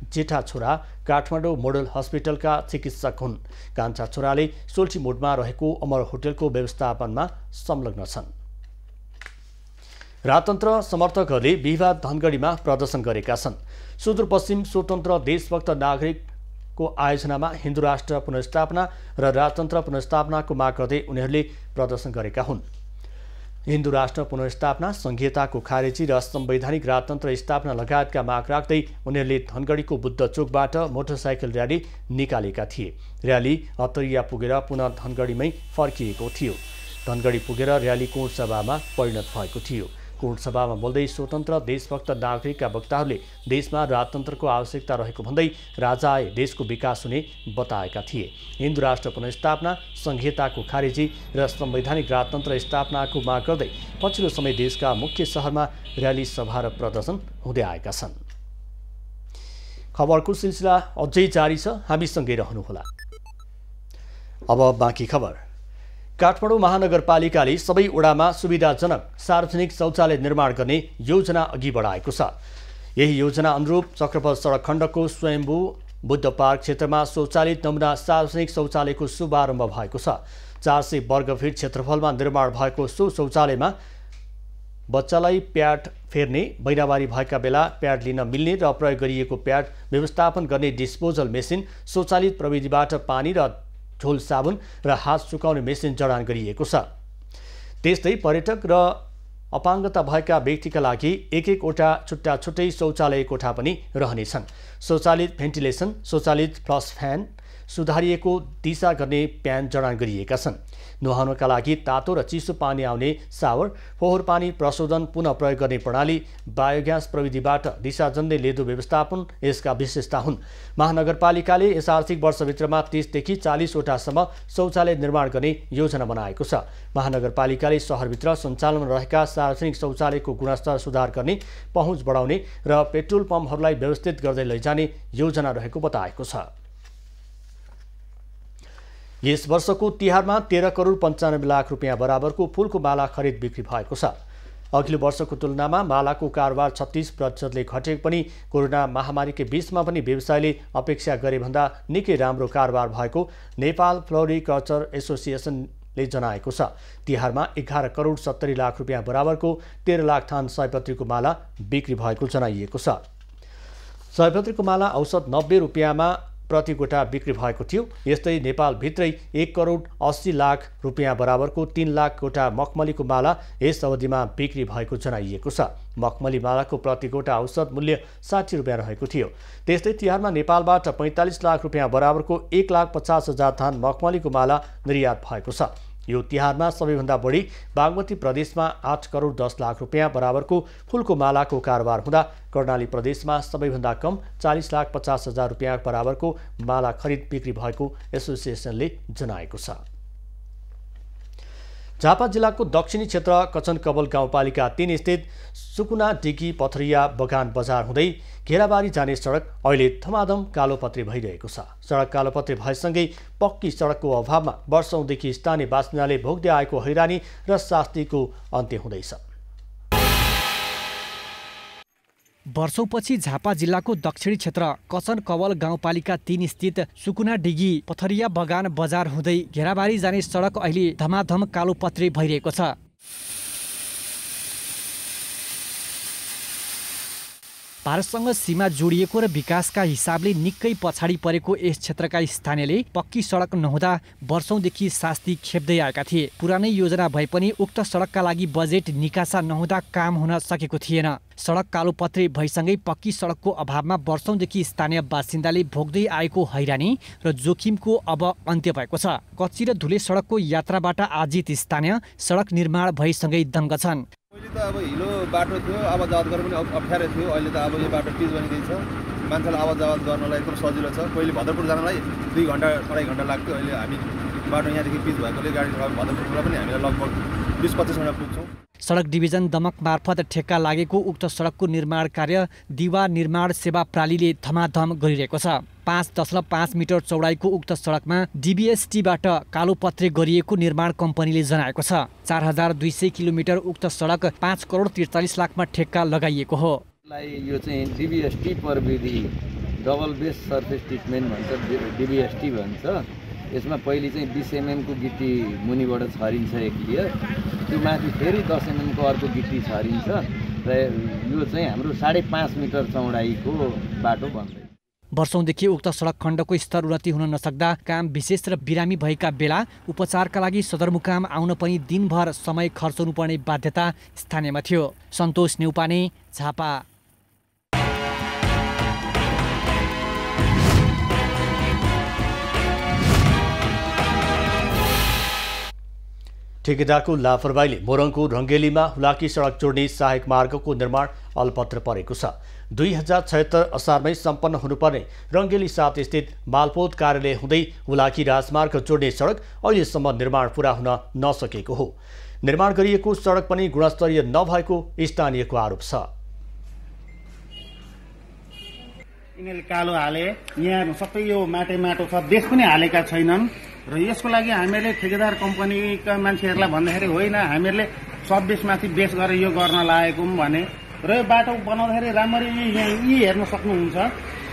जेठा छोरा काठमाडौँ मोडल हस्पिटलका चिकित्सक हुन्। कान्छा छोराले सोल्टी मोडमा रहेको अमर होटलको व्यवस्थापनमा संलग्न छन्। राजतन्त्र समर्थकहरूले बिहिबार धनगढीमा प्रदर्शन गरेका छन्। सुदूरपश्चिम स्वतन्त्र देशभक्त नागरिकको आयोजनामा हिन्दू राष्ट्र पुनर्स्थापना र राजतन्त्र पुनर्स्थापनाको माग गर्दै उनीहरूले प्रदर्शन गरेका हुन्। हिन्दू राष्ट्र पुनर्स्थापना, संघीयताको खारेजी र संवैधानिक राजतन्त्र स्थापना लगायतका माग राख्दै उनीहरूले धनगढीको बुद्ध चोकबाट मोटरसाइकल र्याली निकालेका थिए। र्याली अतरिया पुगेर पुनः धनगढीमै फर्किएको थियो। धनगढी पुगेर र्याली कोणसभामा परिणत भएको थियो। कोणसभामा बोल्दै स्वतन्त्र देशभक्त नागरिकका वक्ताहरूले देशमा राजतन्त्रको आवश्यकता रहेको भन्दै राजा आए देशको विकास हुने बताएका थिए। हिन्दू राष्ट्र पुनर्स्थापना, संघीयताको खारेजी र संवैधानिक राजतन्त्र स्थापनाको माग गर्दै पछिल्लो समय देशका मुख्य सहरमा र्याली सभा र प्रदर्शन हुँदै आएका छन्। खबरको सिलसिला अझै जारी छ, हामीसँगै रहनुहोला। अब बाँकी खबर। काठमाडौँ महानगरपालिकाले सबै वडामा सुविधाजनक सार्वजनिक शौचालय निर्माण गर्ने योजना अघि बढाएको छ। यही योजना अनुरूप चक्रपथ सडक खण्डको स्वयम्भू बुद्ध पार्क क्षेत्रमा शौचालित नमुना सार्वजनिक शौचालयको शुभारम्भ भएको छ। 400 वर्गफिट क्षेत्रफलमा निर्माण भएको सो शौचालयमा बच्चालाई प्याड फेर्ने, महिनावारी भएका बेला प्याड लिन मिल्ने र प्रयोग गरिएको प्याड व्यवस्थापन गर्ने डिस्पोजल मेसिन, शौचालित प्रविधिबाट पानी र झोल साबुन र हात सुकाउने मेसिन जडान गरिएको छ। त्यस्तै पर्यटक र अपाङ्गता भएका व्यक्तिका लागि एक-एकवटा छुट्टै शौचालय कोठा पनि रहनेछन्। शौचालित भेन्टिलेसन, शौचालित फ्लस फ्यान, सुधारिएको दिशा गर्ने प्यान जडान गरिएका छन्। नुहाउनका लागि तातो र चिसो पानी आउने सावर, फोहोर पानी प्रशोधन पुनः प्रयोग गर्ने प्रणाली, बायोग्यास प्रविधिबाट दिशाजन्य लेदो व्यवस्थापन यसका विशेषता हुन्। महानगरपालिकाले यस आर्थिक वर्षभित्रमा 30 देखि 40 वटासम्म शौचालय निर्माण गर्ने योजना बनाएको छ। महानगरपालिकाले शहरभित्र सञ्चालनमा रहेका सार्वजनिक शौचालयको गुणस्तर सुधार गर्ने, पहुँच बढाउने र पेट्रोल पम्पहरूलाई व्यवस्थित गर्दै लैजाने योजना रहेको बताएको छ। यस वर्षको तिहारमा 13 करोड 95 लाख रुपियाँ बराबरको फूलको माला खरिद बिक्री भएको छ। अघिल्लो वर्षको तुलनामा मालाको कारोबार 36%ले घटेको पनि कोरोना महामारीकै बीचमा पनि व्यवसायले अपेक्षा गरे भन्दा निकै राम्रो कारोबार भएको नेपाल फ्लोरिकल्चर एसोसिएसनले जनाएको छ। तिहारमा 11 करोड 70 लाख रुपियाँ बराबरको 13 लाख थान सयपत्रीको माला बिक्री भएको जनाइएको छ। सयपत्रीको माला औसत 90 रुपियाँमा प्रति गोटा बिक्री भएको थियो। यस्तै नेपालभित्रै 1 करोड 80 लाख रुपियाँ बराबरको 3 लाख गोटा मखमलीको माला यस अवधिमा बिक्री भएको जनाइएको छ। मखमली मालाको प्रति गोटा औसत मूल्य 60 रुपियाँ रहेको थियो। त्यस्तै तिहारमा नेपालबाट 45 लाख रुपियाँ बराबरको 1,50,000 थान मखमलीको माला निर्यात भएको छ। यो तिहारमा सबैभन्दा बढी बागमती प्रदेशमा 8 करोड 10 लाख रुपियाँ बराबरको फूलको मालाको कारोबार हुँदा कर्णाली प्रदेशमा सबैभन्दा कम 40,50,000 रुपियाँ बराबरको माला खरिद बिक्री भएको एसोसिएसनले जनाएको छ। झापा जिल्लाको दक्षिणी क्षेत्र कचनकवल गाउँपालिका 3 स्थित सुकुना डिगी पथरिया बगान बजार हुँदै घेराबारी जाने सडक अहिले धमाधम कालोपत्री भइरहेको छ। सडक कालोपत्री भएसँगै पक्की सडकको अभावमा वर्षौंदेखि स्थानीय बासिन्दाले भोग्दै आएको हैरानी र शास्तिको अन्त्य हुँदैछ। वर्षौपछि झापा जिल्लाको दक्षिणी क्षेत्र कचनकवल गाउँपालिका 3 स्थित सुकुना डिगी पथरिया बगान बजार हुँदै घेराबारी जाने सडक अहिले धमाधम कालोपत्री भइरहेको छ। भारतसँग सीमा जोडिएको र विकासका हिसाबले निकै पछाडि परेको यस क्षेत्रका स्थानीयले पक्की सडक नहुँदा वर्षौंदेखि शास्ति खेप्दै आएका थिए। पुरानै योजना भए पनि उक्त सडकका लागि बजेट निकासा नहुँदा काम हुन सकेको थिएन। सडक कालोपत्री भइसँगै पक्की सडकको अभावमा वर्षौंदेखि स्थानीय बासिन्दाले भोग्दै आएको हैरानी र जोखिमको अब अन्त्य भएको छ। कच्ची र धुले सडकको यात्राबाट आजित स्थानीय सडक निर्माण भइसँगै दङ्ग छन्। पहिले त अब हिलो बाटो थियो, आवाज जावत गर्न पनि अप्ठ्यारो थियो। अहिले त अब यो बाटो पिच बनिँदैछ, मान्छेलाई आवाज जावत गर्नलाई एकदम सजिलो छ। पहिले भद्रपुर जानलाई 2 घण्टा 2.5 घण्टा लाग्थ्यो। अहिले हामी बाटो यहाँदेखि पिच भएकोले गाडी भद्रपुरबाट पनि हामीलाई लगभग 20-25 मिनट पुग्छौँ। सडक डिभिजन दमक मार्फत ठेक्का लागेको उक्त सडकको निर्माण कार्य दिवा निर्माण सेवा प्रणालीले धमाधम गरिरहेको छ। 5.5 मिटर चौडाइको उक्त सडकमा DBSTबाट कालोपत्री गरिएको निर्माण कम्पनीले जनाएको छ। 4200 किलोमिटर उक्त सडक 5 करोड 43 लाखमा ठेक्का लगाइएको हो। यो चाहिँ DBST प्रविधि डबल बेस सर्फेस ट्रिटमेन्ट भन्छ, DBST भन्छ। यसमा पहिले चाहिँ 20 mm को गिटी मुनिबाट छरिन्छ एक लेयर, त्यो माथि फेरि 10 mm को अर्को गिटी छरिन्छ र यो चाहिँ हाम्रो 5.5 मिटर चौडाइको बाटो बन्दै। वर्षौंदेखि उक्त सडक खण्डको स्तर उन्नति हुन नसक्दा काम विशेष र बिरामी भएका बेला उपचारका लागि सदरमुकाम आउन पनि दिनभर समय खर्चाउनु पर्ने बाध्यता स्थानीयमा थियो। सन्तोष नेउपाने, झापा। ठेकेदारको लापरवाहीले मोरङको रङ्गेलीमा हुलाकी सडक जोड्ने सहायक मार्गको निर्माण अलपत्र परेको छ। 2076 असारमै सम्पन्न हुनुपर्ने रङ्गेली 7 स्थित मालपोत कार्यालय हुँदै हुलाकी राजमार्ग जोड्ने सडक अहिलेसम्म निर्माण पुरा हुन नसकेको हो। निर्माण गरिएको सडक पनि गुणस्तरीय नभएको स्थानीयको आरोप छ। यिनीहरूले कालो हाले, यहाँ सबै यो माटो छ, बेस पनि हालेका छैनन् र यसको लागि हामीहरूले ठेकेदार कम्पनीका मान्छेहरूलाई भन्दाखेरि होइन, हामीहरूले सब बेसमाथि बेस गरेर यो गर्न लागेको भने र यो बाटो बनाउँदाखेरि राम्ररी यी हेर्न सक्नुहुन्छ।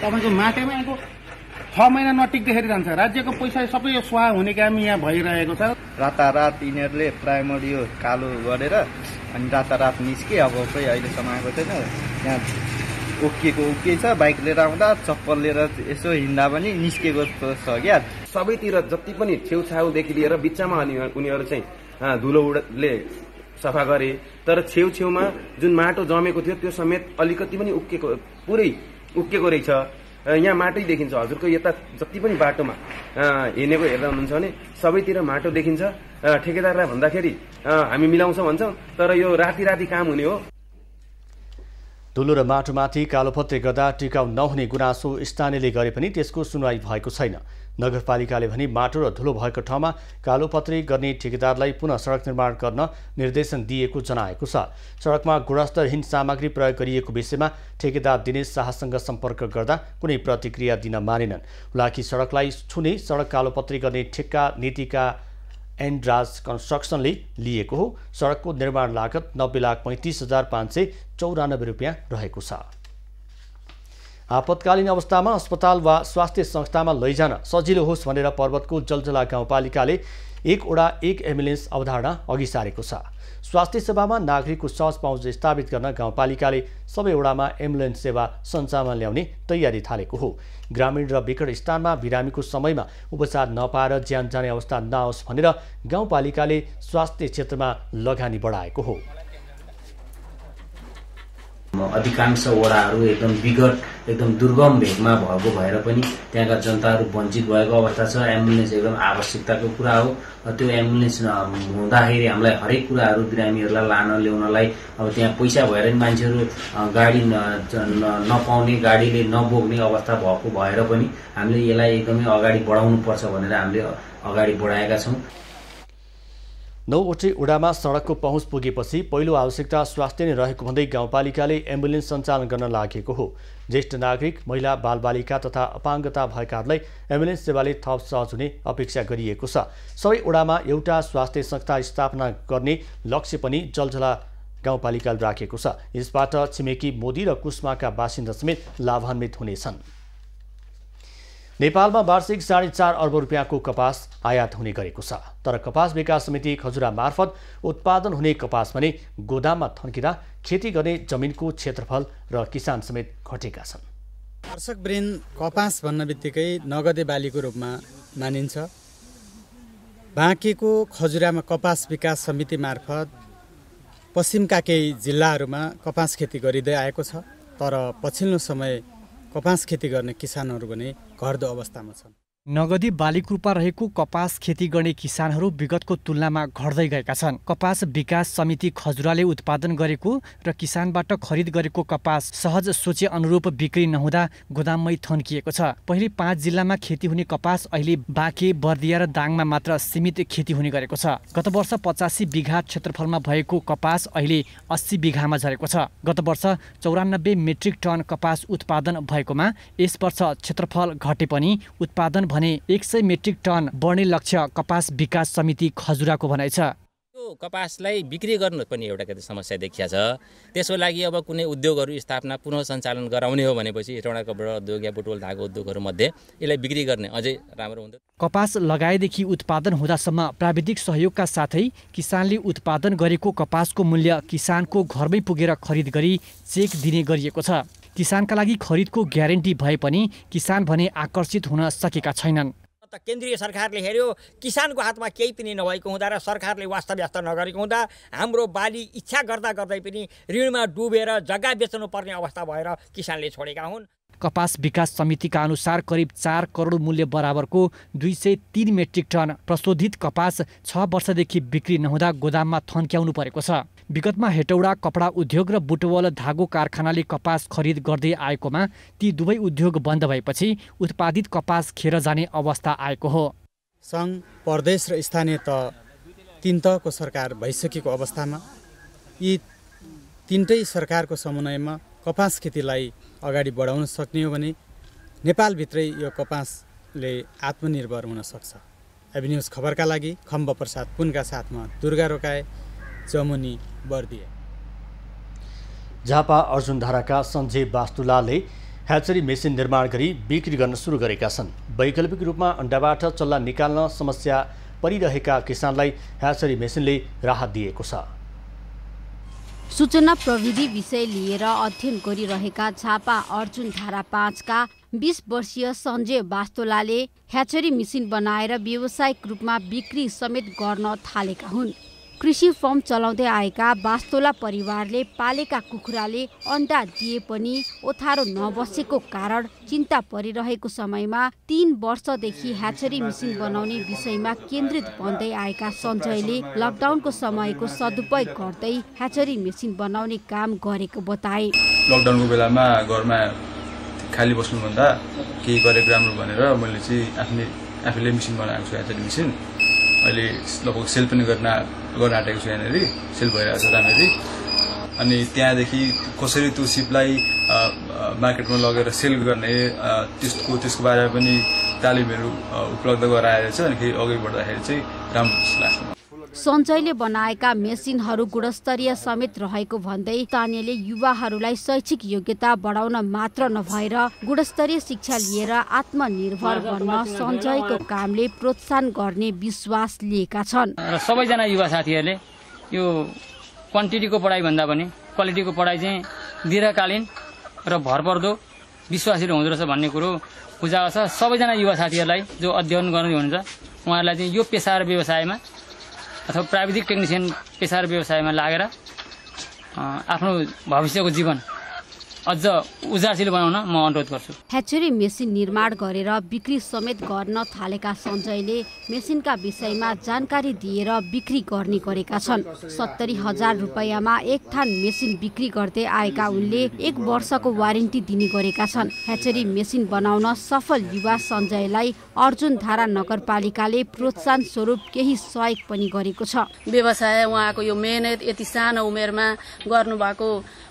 तपाईँको माटोमा आएको 6 महिना नटिक्दाखेरि जान्छ। राज्यको पैसा सबै यो स्वाहा हुने काम यहाँ भइरहेको छ। रातारात यिनीहरूले प्राइमरी यो कालो गरेर अनि रातारात निस्के, अब चाहिँ अहिलेसम्म आएको छैन। यहाँ उक्किएको छ, बाइक लिएर आउँदा चप्पल लिएर यसो हिँड्दा पनि निस्केको छ क्या। सबैतिर जति पनि छेउछाउदेखि लिएर बिचमा उनीहरू चाहिँ धुलोले सफा गरे, तर छेउछेउमा जुन माटो जमेको थियो त्यो समेत अलिकति पनि पुरै उक्केको रहेछ। यहाँ माटै देखिन्छ। हजुरको यता जति पनि बाटोमा हिँडेको हेर्दा हुनुहुन्छ भने सबैतिर माटो देखिन्छ। ठेकेदारलाई भन्दाखेरि हामी मिलाउँछौँ भन्छौँ, तर यो राति काम हुने हो। धुलो र माटोमाथि कालोपत्री गर्दा टिकाउ नहुने गुनासो स्थानीयले गरे पनि त्यसको सुनवाई भएको छैन। नगरपालिकाले भने माटो र धुलो भएको ठाउँमा कालोपत्री गर्ने ठेकेदारलाई पुनः सडक निर्माण गर्न निर्देशन दिएको जनाएको छ। सडकमा गुणस्तरहीन सामग्री प्रयोग गरिएको विषयमा ठेकेदार दिनेश शाहसँग सम्पर्क गर्दा कुनै प्रतिक्रिया दिन मानेनन्। हुलाकी सडकलाई छुने सडक कालोपत्री गर्ने ठेक्का नीतिका एन्ड्राज कन्स्ट्रक्सनले लिएको हो। सडकको निर्माण लागत 90,35,594 रुपियाँ रहेको छ। आपतकालीन अवस्थामा अस्पताल वा स्वास्थ्य संस्थामा लैजान सजिलो होस् भनेर पर्वतको जलजला गाउँपालिकाले 1 वडा 1 एम्बुलेन्स अवधारणा अघि सारेको छ। स्वास्थ्य सेवामा नागरिकको सहज पहुँच स्थापित गर्न गाउँपालिकाले सबै वडामा एम्बुलेन्स सेवा सञ्चालन ल्याउने तयारी थालेको हो। ग्रामीण र विकट स्थानमा बिरामीको समयमा उपचार नपाएर ज्यान जाने अवस्था नआओस् भनेर गाउँपालिकाले स्वास्थ्य क्षेत्रमा लगानी बढाएको हो। अधिकांश वडाहरू एकदम विकट एकदम दुर्गम भेगमा भएको भएर पनि त्यहाँका जनताहरू वञ्चित भएको अवस्था छ। एम्बुलेन्स एकदम आवश्यकताको कुरा हो। त्यो एम्बुलेन्स हुँदाखेरि हामीलाई हरेक कुराहरू बिरामीहरूलाई लान ल्याउनलाई अब त्यहाँ पैसा भएर नि मान्छेहरू गाडी नपाउने, गाडीले नबोक्ने अवस्था भएको भएर पनि हामीले यसलाई एकदमै अगाडि बढाउनुपर्छ भनेर हामीले अगाडि बढाएका छौँ। 9वटै वडामा सडकको पहुँच पुगेपछि पहिलो आवश्यकता स्वास्थ्य नै रहेको भन्दै गाउँपालिकाले एम्बुलेन्स सञ्चालन गर्न लागेको हो। ज्येष्ठ नागरिक, महिला, बालबालिका तथा अपाङ्गता भएकाहरूलाई एम्बुलेन्स सेवाले थप सहज हुने अपेक्षा गरिएको छ। सबै वडामा एउटा स्वास्थ्य संस्था स्थापना गर्ने लक्ष्य पनि जलझला गाउँपालिकाले राखेको छ। यसबाट छिमेकी मोदी र कुस्माका बासिन्दा समेत लाभान्वित हुनेछन्। नेपालमा वार्षिक 4.5 अर्ब रुपियाँको कपास आयात हुने गरेको छ। तर कपास विकास समिति खजुरा मार्फत उत्पादन हुने कपास भने गोदाममा थन्किँदा खेती गर्ने जमिनको क्षेत्रफल र किसान समेत घटेका छन्। कृषकवृन्द कपास भन्न बित्तिकै नगदे बालीको रूपमा मानिन्छ। बाँकीको खजुरामा कपास विकास समिति मार्फत पश्चिमका केही जिल्लाहरूमा कपास खेती गरिँदै आएको छ। तर पछिल्लो समय कपास खेती गर्ने किसानहरू भने घट्दो अवस्थामा छन्। नगदी बालीको रूपमा रहेको कपास खेती गर्ने किसानहरू विगतको तुलनामा घट्दै गएका छन्। कपास विकास समिति खजुराले उत्पादन गरेको र किसानबाट खरिद गरेको कपास सहज सोचे अनुरूप बिक्री नहुँदा गोदाममै थन्किएको छ। पहिले 5 जिल्लामा खेती हुने कपास अहिले बाँके, बर्दिया र दाङमा मात्र सीमित खेती हुने गरेको छ। गत वर्ष 85 बिघा क्षेत्रफलमा भएको कपास अहिले 80 बिघामा झरेको छ। गत वर्ष 94 मेट्रिक टन कपास उत्पादन भएकोमा यस वर्ष क्षेत्रफल घटे पनि उत्पादन भने 100 मेट्रिक टन बढ्ने लक्ष्य कपास विकास समिति खजुराको भनाइ छ। यो कपासलाई बिक्री गर्नु पनि एउटा समस्या देखिया छ। त्यसको लागि अब कुनै उद्योगहरू स्थापना पुनः सञ्चालन गराउने हो भनेपछि हेटौँडा कपडा उद्योग या बुटवल धागो उद्योगहरू मध्ये यसलाई बिक्री गर्ने अझै राम्रो हुन्थ्यो। कपास लगाएदेखि उत्पादन हुँदासम्म प्राविधिक सहयोगका साथै किसानले उत्पादन गरेको कपासको मूल्य किसानको घरमै पुगेर खरिद गरी चेक दिने गरिएको छ। किसानका लागि खरिदको ग्यारेन्टी भए पनि किसान भने आकर्षित हुन सकेका छैनन्। केन्द्रीय सरकारले हेर्यो, किसानको हातमा केही पनि नभएको हुँदा र सरकारले वास्तव्यस्त नगरेको हुँदा हाम्रो बाली इच्छा गर्दा गर्दै पनि ऋणमा डुबेर जग्गा बेच्नुपर्ने अवस्था भएर किसानले छोडेका हुन्। कपास विकास समितिका अनुसार करिब 4 करोड मूल्य बराबरको 203 मेट्रिक टन प्रशोधित कपास 6 वर्षदेखि बिक्री नहुँदा गोदाममा थन्क्याउनु परेको छ। विगतमा हेटौडा कपडा उद्योग र बुटवल धागो कारखानाले कपास खरिद गर्दै आएकोमा ती दुवै उद्योग बन्द भएपछि उत्पादित कपास खेर जाने अवस्था आएको हो। सङ्घ, प्रदेश र स्थानीय तह 3 तहको सरकार भइसकेको अवस्थामा यी 3टै सरकारको समन्वयमा कपास खेतीलाई अगाडि बढाउन सक्ने हो भने नेपालभित्रै यो कपासले आत्मनिर्भर हुन सक्छ। एभिन्यूज खबरका लागि खम्ब प्रसाद पुनका साथमा दुर्गा रोकाए, जमुनी, बर्दिया। झापा अर्जुनधाराका सञ्जय वास्तुलालले ह्याचरी मेसिन निर्माण गरी बिक्री गर्न सुरु गरेका छन्। वैकल्पिक रूपमा अन्डाबाट चल्ला निकाल्न समस्या परिरहेका किसानलाई ह्याचरी मेसिनले राहत दिएको छ। सूचना प्रविधि विषय लिएर अध्ययन गरिरहेका झापा अर्जुनधारा 5 का 20 वर्षीय सञ्जय वास्तुलाले ह्याचरी मेसिन बनाएर व्यावसायिक रूपमा बिक्री समेत गर्न थालेका हुन्। कृषि फर्म चलाउँदै आएका वास्तोला परिवारले पालेका कुखुराले अन्डा दिए पनि ओथारो नबसेको कारण चिन्ता परिरहेको समयमा 3 वर्षदेखि ह्याचरी मेसिन बनाउने विषयमा केन्द्रित बन्दै आएका सञ्जयले लकडाउनको समयको सदुपयोग गर्दै ह्याचरी मेसिन बनाउने काम गरेको बताए। लकडाउनको बेलामा घरमा खाली बस्नुभन्दा केही गरेको राम्रो भनेर मैले चाहिँ आफैले मेसिन बनाएको छु, ह्याचरी मेसिन। अहिले लगभग सेल पनि गर्न आँटेको छु। यहाँनिर सेल भइरहेको छ राम्ररी। अनि त्यहाँदेखि कसरी त्यो सिपलाई मार्केटमा लगेर सेल गर्ने त्यसको बारेमा पनि तालिमहरू उपलब्ध गराएर चाहिँ अनि अघि बढ्दाखेरि चाहिँ राम्रो जस्तो लाग्छ। सञ्जयले बनाएका मेसिनहरू गुणस्तरीय समेत रहेको भन्दै स्थानीयले युवाहरूलाई शैक्षिक योग्यता बढाउन मात्र नभएर गुणस्तरीय शिक्षा लिएर आत्मनिर्भर बन्न सञ्जयको कामले प्रोत्साहन गर्ने विश्वास लिएका छन्। र सबैजना युवा साथीहरूले यो क्वान्टिटीको पढाइ भन्दा पनि क्वालिटीको पढाइ चाहिँ दीर्घकालीन र भरपर्दो विश्वासिलो हुँदो रहेछ भन्ने कुरो बुझाएको छ। सबैजना युवा साथीहरूलाई जो अध्ययन गर्ने हुनुहुन्छ उहाँहरूलाई चाहिँ यो पेसा र व्यवसायमा अथवा प्राविधिक टेक्निसियन पेसा र व्यवसायमा लागेर आफ्नो भविष्यको जीवन अझ उजासिलो बनाउन म अनुरोध गर्छु। ह्याचरी मेसिन निर्माण गरेर बिक्री समेत गर्न थालेका सञ्जयले मेसिनका विषयमा जानकारी दिएर बिक्री गर्ने गरेका छन्। 70,000 रुपैयाँमा एक थान मेसिन बिक्री गर्दै आएका उनले 1 वर्षको वारेन्टी दिने गरेका छन्। ह्याचरी मेसिन बनाउन सफल युवा सञ्जयलाई अर्जुनधारा नगरपालिकाले प्रोत्साहन स्वरूप केही सहयोग पनि गरेको छ। व्यवसाय उहाँको यो मेहनत यति सानो उमेरमा गर्नुभएको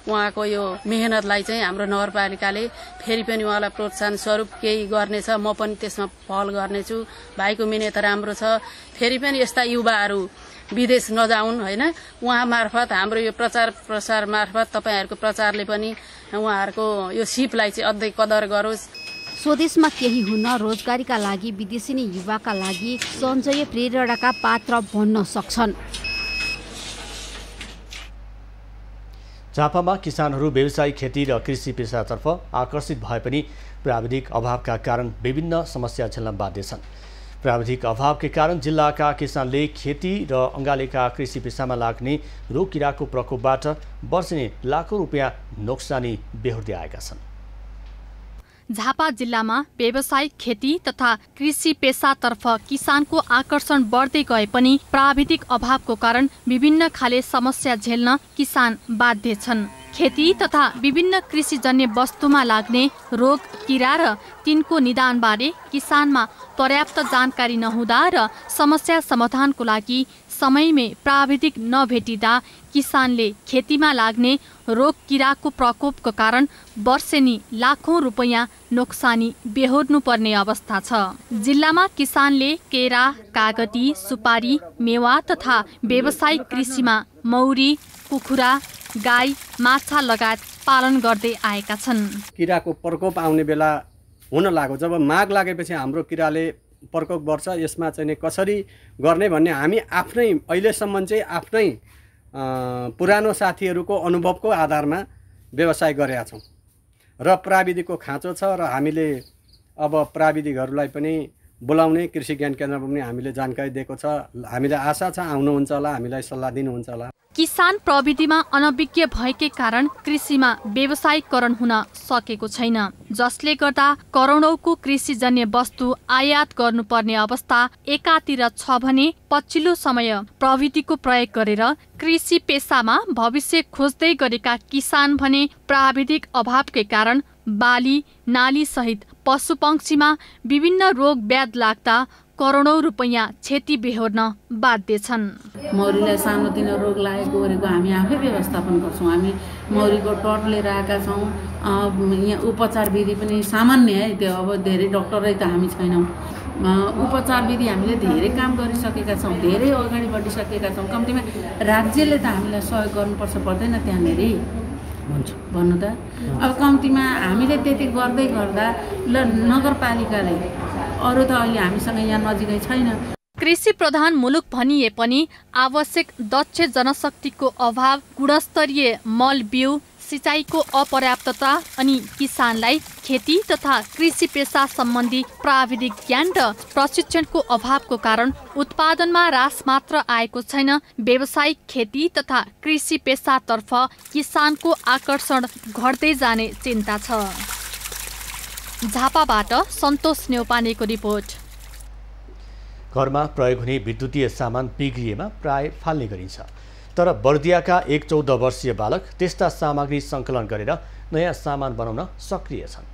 उहाँको यो मेहनतलाई चाहिँ हाम्रो नगरपालिकाले फेरि पनि उहाँलाई प्रोत्साहन स्वरूप केही गर्नेछ। म पनि त्यसमा पहल गर्नेछु। भाइको मेहनत राम्रो छ। फेरि पनि यस्ता युवाहरू विदेश नजाउन् हैन। उहाँ मार्फत हाम्रो यो प्रचार प्रसार मार्फत तपाईहरुको प्रचारले पनि उहाँहरूको यो सिपलाई चाहिँ अझै कदर गरोस्। स्वदेशमा केही हुन रोजगारीका लागि विदेशी युवाका लागि सञ्जय प्रेरणाका पात्र बन्न सक्छन्। झापामा किसानहरू व्यवसायिक खेती र कृषि पेसातर्फ आकर्षित भए पनि प्राविधिक अभावका कारण विभिन्न समस्या झेल्न बाध्य छन्। प्राविधिक अभावका कारण जिल्लाका किसानले खेती र अंगालेका कृषि पेसामा लाग्ने रोग किराको प्रकोपबाट वर्षेनी लाखौं रुपियाँ नोक्सानी बेहोर्दै आएका छन्। झापा जिल्लामा व्यावसायिक खेती तथा कृषि पेसातर्फ किसानको आकर्षण बढ्दै गए पनि प्राविधिक अभावको कारण विभिन्न खाले समस्या झेल्न किसान बाध्य छन्। खेती तथा विभिन्न कृषिजन्य वस्तुमा लाग्ने रोग किरा र तिनको निदानबारे किसानमा पर्याप्त जानकारी नहुँदा र समस्या समाधानको लागि समयमै प्राविधिक नभेटिँदा किसानले खेतीमा लाग्ने रोग किराको प्रकोपको कारण वर्षेनी लाखौं रुपैयाँ नोक्सानी बेहोर्नु पर्ने अवस्था छ। जिल्लामा किसानले केरा, कागती, सुपारी, मेवा तथा व्यावसायिक कृषिमा मौरी, कुखुरा, गाई, माछा लगायत पालन गर्दै आएका छन्। किराको प्रकोप आउने बेला हुन लाग्यो। जब माग लागेपछि हाम्रो किराले प्रकोप बढ्छ। यसमा चाहिँ कसरी गर्ने भन्ने हामी आफ्नै अहिलेसम्म चाहिँ आफ्नै पुरानो साथीहरूको अनुभवको आधारमा व्यवसाय गरेका छौँ र प्राविधिकको खाँचो छ र हामीले अब प्राविधिकहरूलाई पनि बोलाउने कृषि ज्ञान केन्द्रमा पनि हामीले जानकारी दिएको छ। हामीलाई आशा छ आउनुहुन्छ होला, हामीलाई सल्लाह दिनुहुन्छ होला। किसान प्रविधिमा अनभिज्ञ भएकै कारण कृषिमा व्यावसायिकरण हुन सकेको छैन, जसले गर्दा करोडौंको कृषिजन्य वस्तु आयात गर्नुपर्ने अवस्था एकातिर छ भने पछिल्लो समय प्रविधिको प्रयोग गरेर कृषि पेसामा भविष्य खोज्दै गरेका किसान भने प्राविधिक अभावकै कारण बाली, नाली सहित पशुपक्षीमा विभिन्न रोग व्याध लाग्दा करोडौं रुपैयाँ क्षति बेहोर्न बाध्य छन्। मौरीलाई सानोतिनो रोग लागेको गरेको हामी आफै व्यवस्थापन गर्छौँ। हामी मौरीको टट लिएर आएका छौँ। यहाँ उपचार विधि पनि सामान्य है, त्यो अब धेरै डक्टरै त हामी छैनौँ। उपचार विधि हामीले धेरै काम गरिसकेका छौँ, धेरै अगाडि बढिसकेका छौँ। कम्तीमा राज्यले त हामीलाई सहयोग गर्नुपर्छ पर्दैन त्यहाँनिर भन्नु त। अब कम्तीमा हामीले त्यति गर्दै गर्दा ल नगरपालिकाले अरू त अहिले हामीसँग यहाँ नजिकै छैन। कृषि प्रधान मुलुक भनिए पनि आवश्यक दक्ष जनशक्तिको अभाव, गुणस्तरीय मल बिउ, सिँचाइको अपर्याप्तता अनि किसानलाई खेती तथा कृषि पेसा सम्बन्धी प्राविधिक ज्ञान र प्रशिक्षणको अभावको कारण उत्पादनमा ह्रास मात्र आएको छैन, व्यावसायिक खेती तथा कृषि पेसातर्फ किसानको आकर्षण घट्दै जाने चिन्ता छ। झापाबाट सन्तोष नेउपानेको रिपोर्ट। घरमा प्रयोग हुने विद्युतीय सामान बिग्रिएमा प्राय फाल्ने गरिन्छ, तर बर्दियाका एक 14 वर्षीय बालक त्यस्ता सामग्री सङ्कलन गरेर नयाँ सामान बनाउन सक्रिय छन्।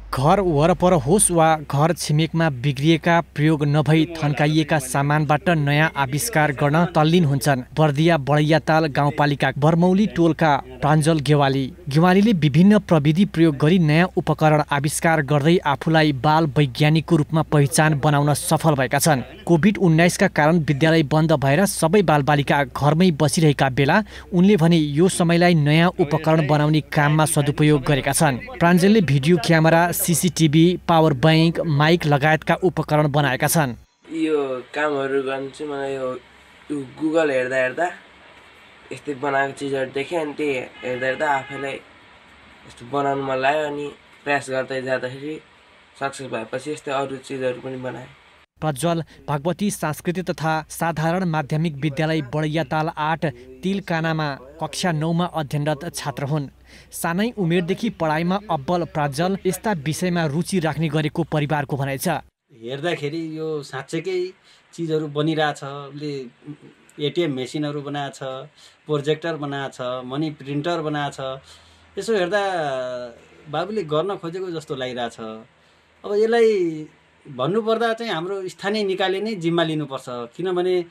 घर वरपर होस् वा घर छिमेकमा बिग्रिएका प्रयोग नभई थन्काइएका सामानबाट नयाँ आविष्कार गर्न तल्लीन हुन्छन् बर्दिया बडैयाताल गाउँपालिका बर्मौली टोलका प्राञ्जल गेवालीले विभिन्न प्रविधि प्रयोग गरी नयाँ उपकरण आविष्कार गर्दै आफूलाई बाल वैज्ञानिकको रूपमा पहिचान बनाउन सफल भएका छन्। कोभिड-19 का कारण विद्यालय बन्द भएर सबै बालबालिका घरमै बसिरहेका बेला उनले भने यो समयलाई नयाँ उपकरण बनाउने काममा सदुपयोग गरेका छन्। प्राञ्जलले video camera, CCTV, power bank, mic लगायतका उपकरण बनाएका छन्। यो कामहरू गर्न चाहिँ मलाई यो गुगल हेर्दा यस्तै बनाएको चिजहरू देखेँ अनि त्यही हेर्दा आफैलाई यस्तो बनाउनु मन लाग्यो अनि प्रयास गर्दै जाँदाखेरि सक्सेस भएपछि यस्तै अरू चिजहरू पनि बनाएँ। प्रज्वल भगवती सांस्कृतिक तथा साधारण माध्यमिक विद्यालय बडैयाताल 8 तिलकानामा कक्षा 9मा अध्ययनरत छात्र हुन्। सानै उमेरदेखि पढाइमा अब्बल प्रज्वल यस्ता विषयमा रुचि राख्ने गरेको परिवारको भनाइ छ। हेर्दाखेरि यो साँच्चैकै चिजहरू बनिरहेछ, उसले एटिएम मेसिनहरू बनाएछ, प्रोजेक्टर बनाएछ, मनी प्रिन्टर बनाएछ। यसो हेर्दा बाबुले गर्न खोजेको जस्तो लागिरहेछ। अब यसलाई भन्नुपर्दा चाहिँ हाम्रो स्थानीय निकायले नै जिम्मा लिनुपर्छ, किनभने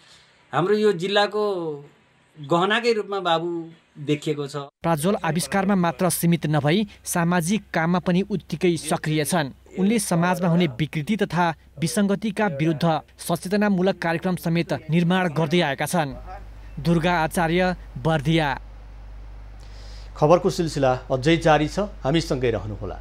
हाम्रो यो जिल्लाको गहनाकै रूपमा बाबु देखिएको छ। प्रज्वल आविष्कारमा मात्र सीमित नभई सामाजिक काममा पनि उत्तिकै सक्रिय छन्। उनले समाजमा हुने विकृति तथा विसङ्गतिका विरुद्ध सचेतनामूलक कार्यक्रम समेत निर्माण गर्दै आएका छन्। दुर्गा आचार्य, बर्दिया। खबरको सिलसिला अझै जारी छ, हामीसँगै रहनुहोला।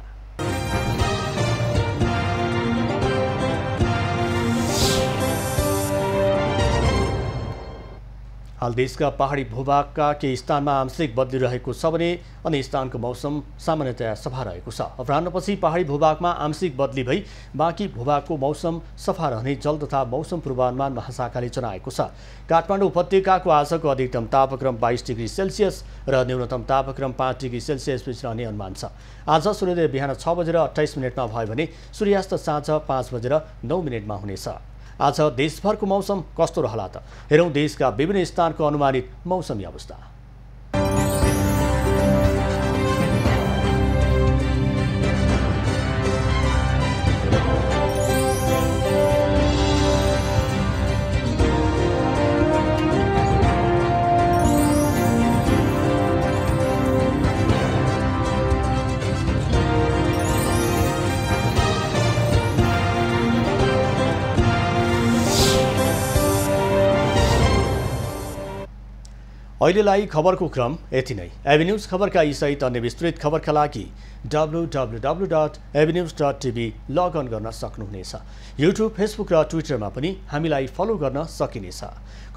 हाल देशका पहाडी भूभागका केही स्थानमा आंशिक बदली रहेको छ भने अन्य स्थानको मौसम सामान्यतया सफा रहेको छ। अपराह्नपछि पहाडी भूभागमा आंशिक बदली भई बाँकी भूभागको मौसम सफा रहने जल तथा मौसम पूर्वानुमान महाशाखाले जनाएको छ। काठमाडौँ उपत्यकाको आजको अधिकतम तापक्रम 22 डिग्री सेल्सियस र न्यूनतम तापक्रम 5 डिग्री सेल्सियस बीच रहने अनुमान छ। आज सूर्योदय बिहान 6 बजेर 28 मिनटमा भयो भने सूर्यास्त साँझ 5 बजेर 9 मिनटमा हुनेछ। आज देशभरको मौसम कस्तो रहला त? हेरौँ देशका विभिन्न स्थानको अनुमानित मौसमी अवस्था। अहिलेलाई खबरको क्रम यति नै। एबी खबरका यी सहित अन्य विस्तृत खबरका लागि www.abnews.tv लगअन गर्न सक्नुहुनेछ। युट्युब, फेसबुक र ट्विटरमा पनि हामीलाई फलो गर्न सकिनेछ।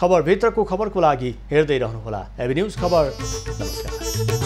खबरभित्रको खबरको लागि हेर्दै रहनुहोला एबी न्यूज खबर। नमस्कार।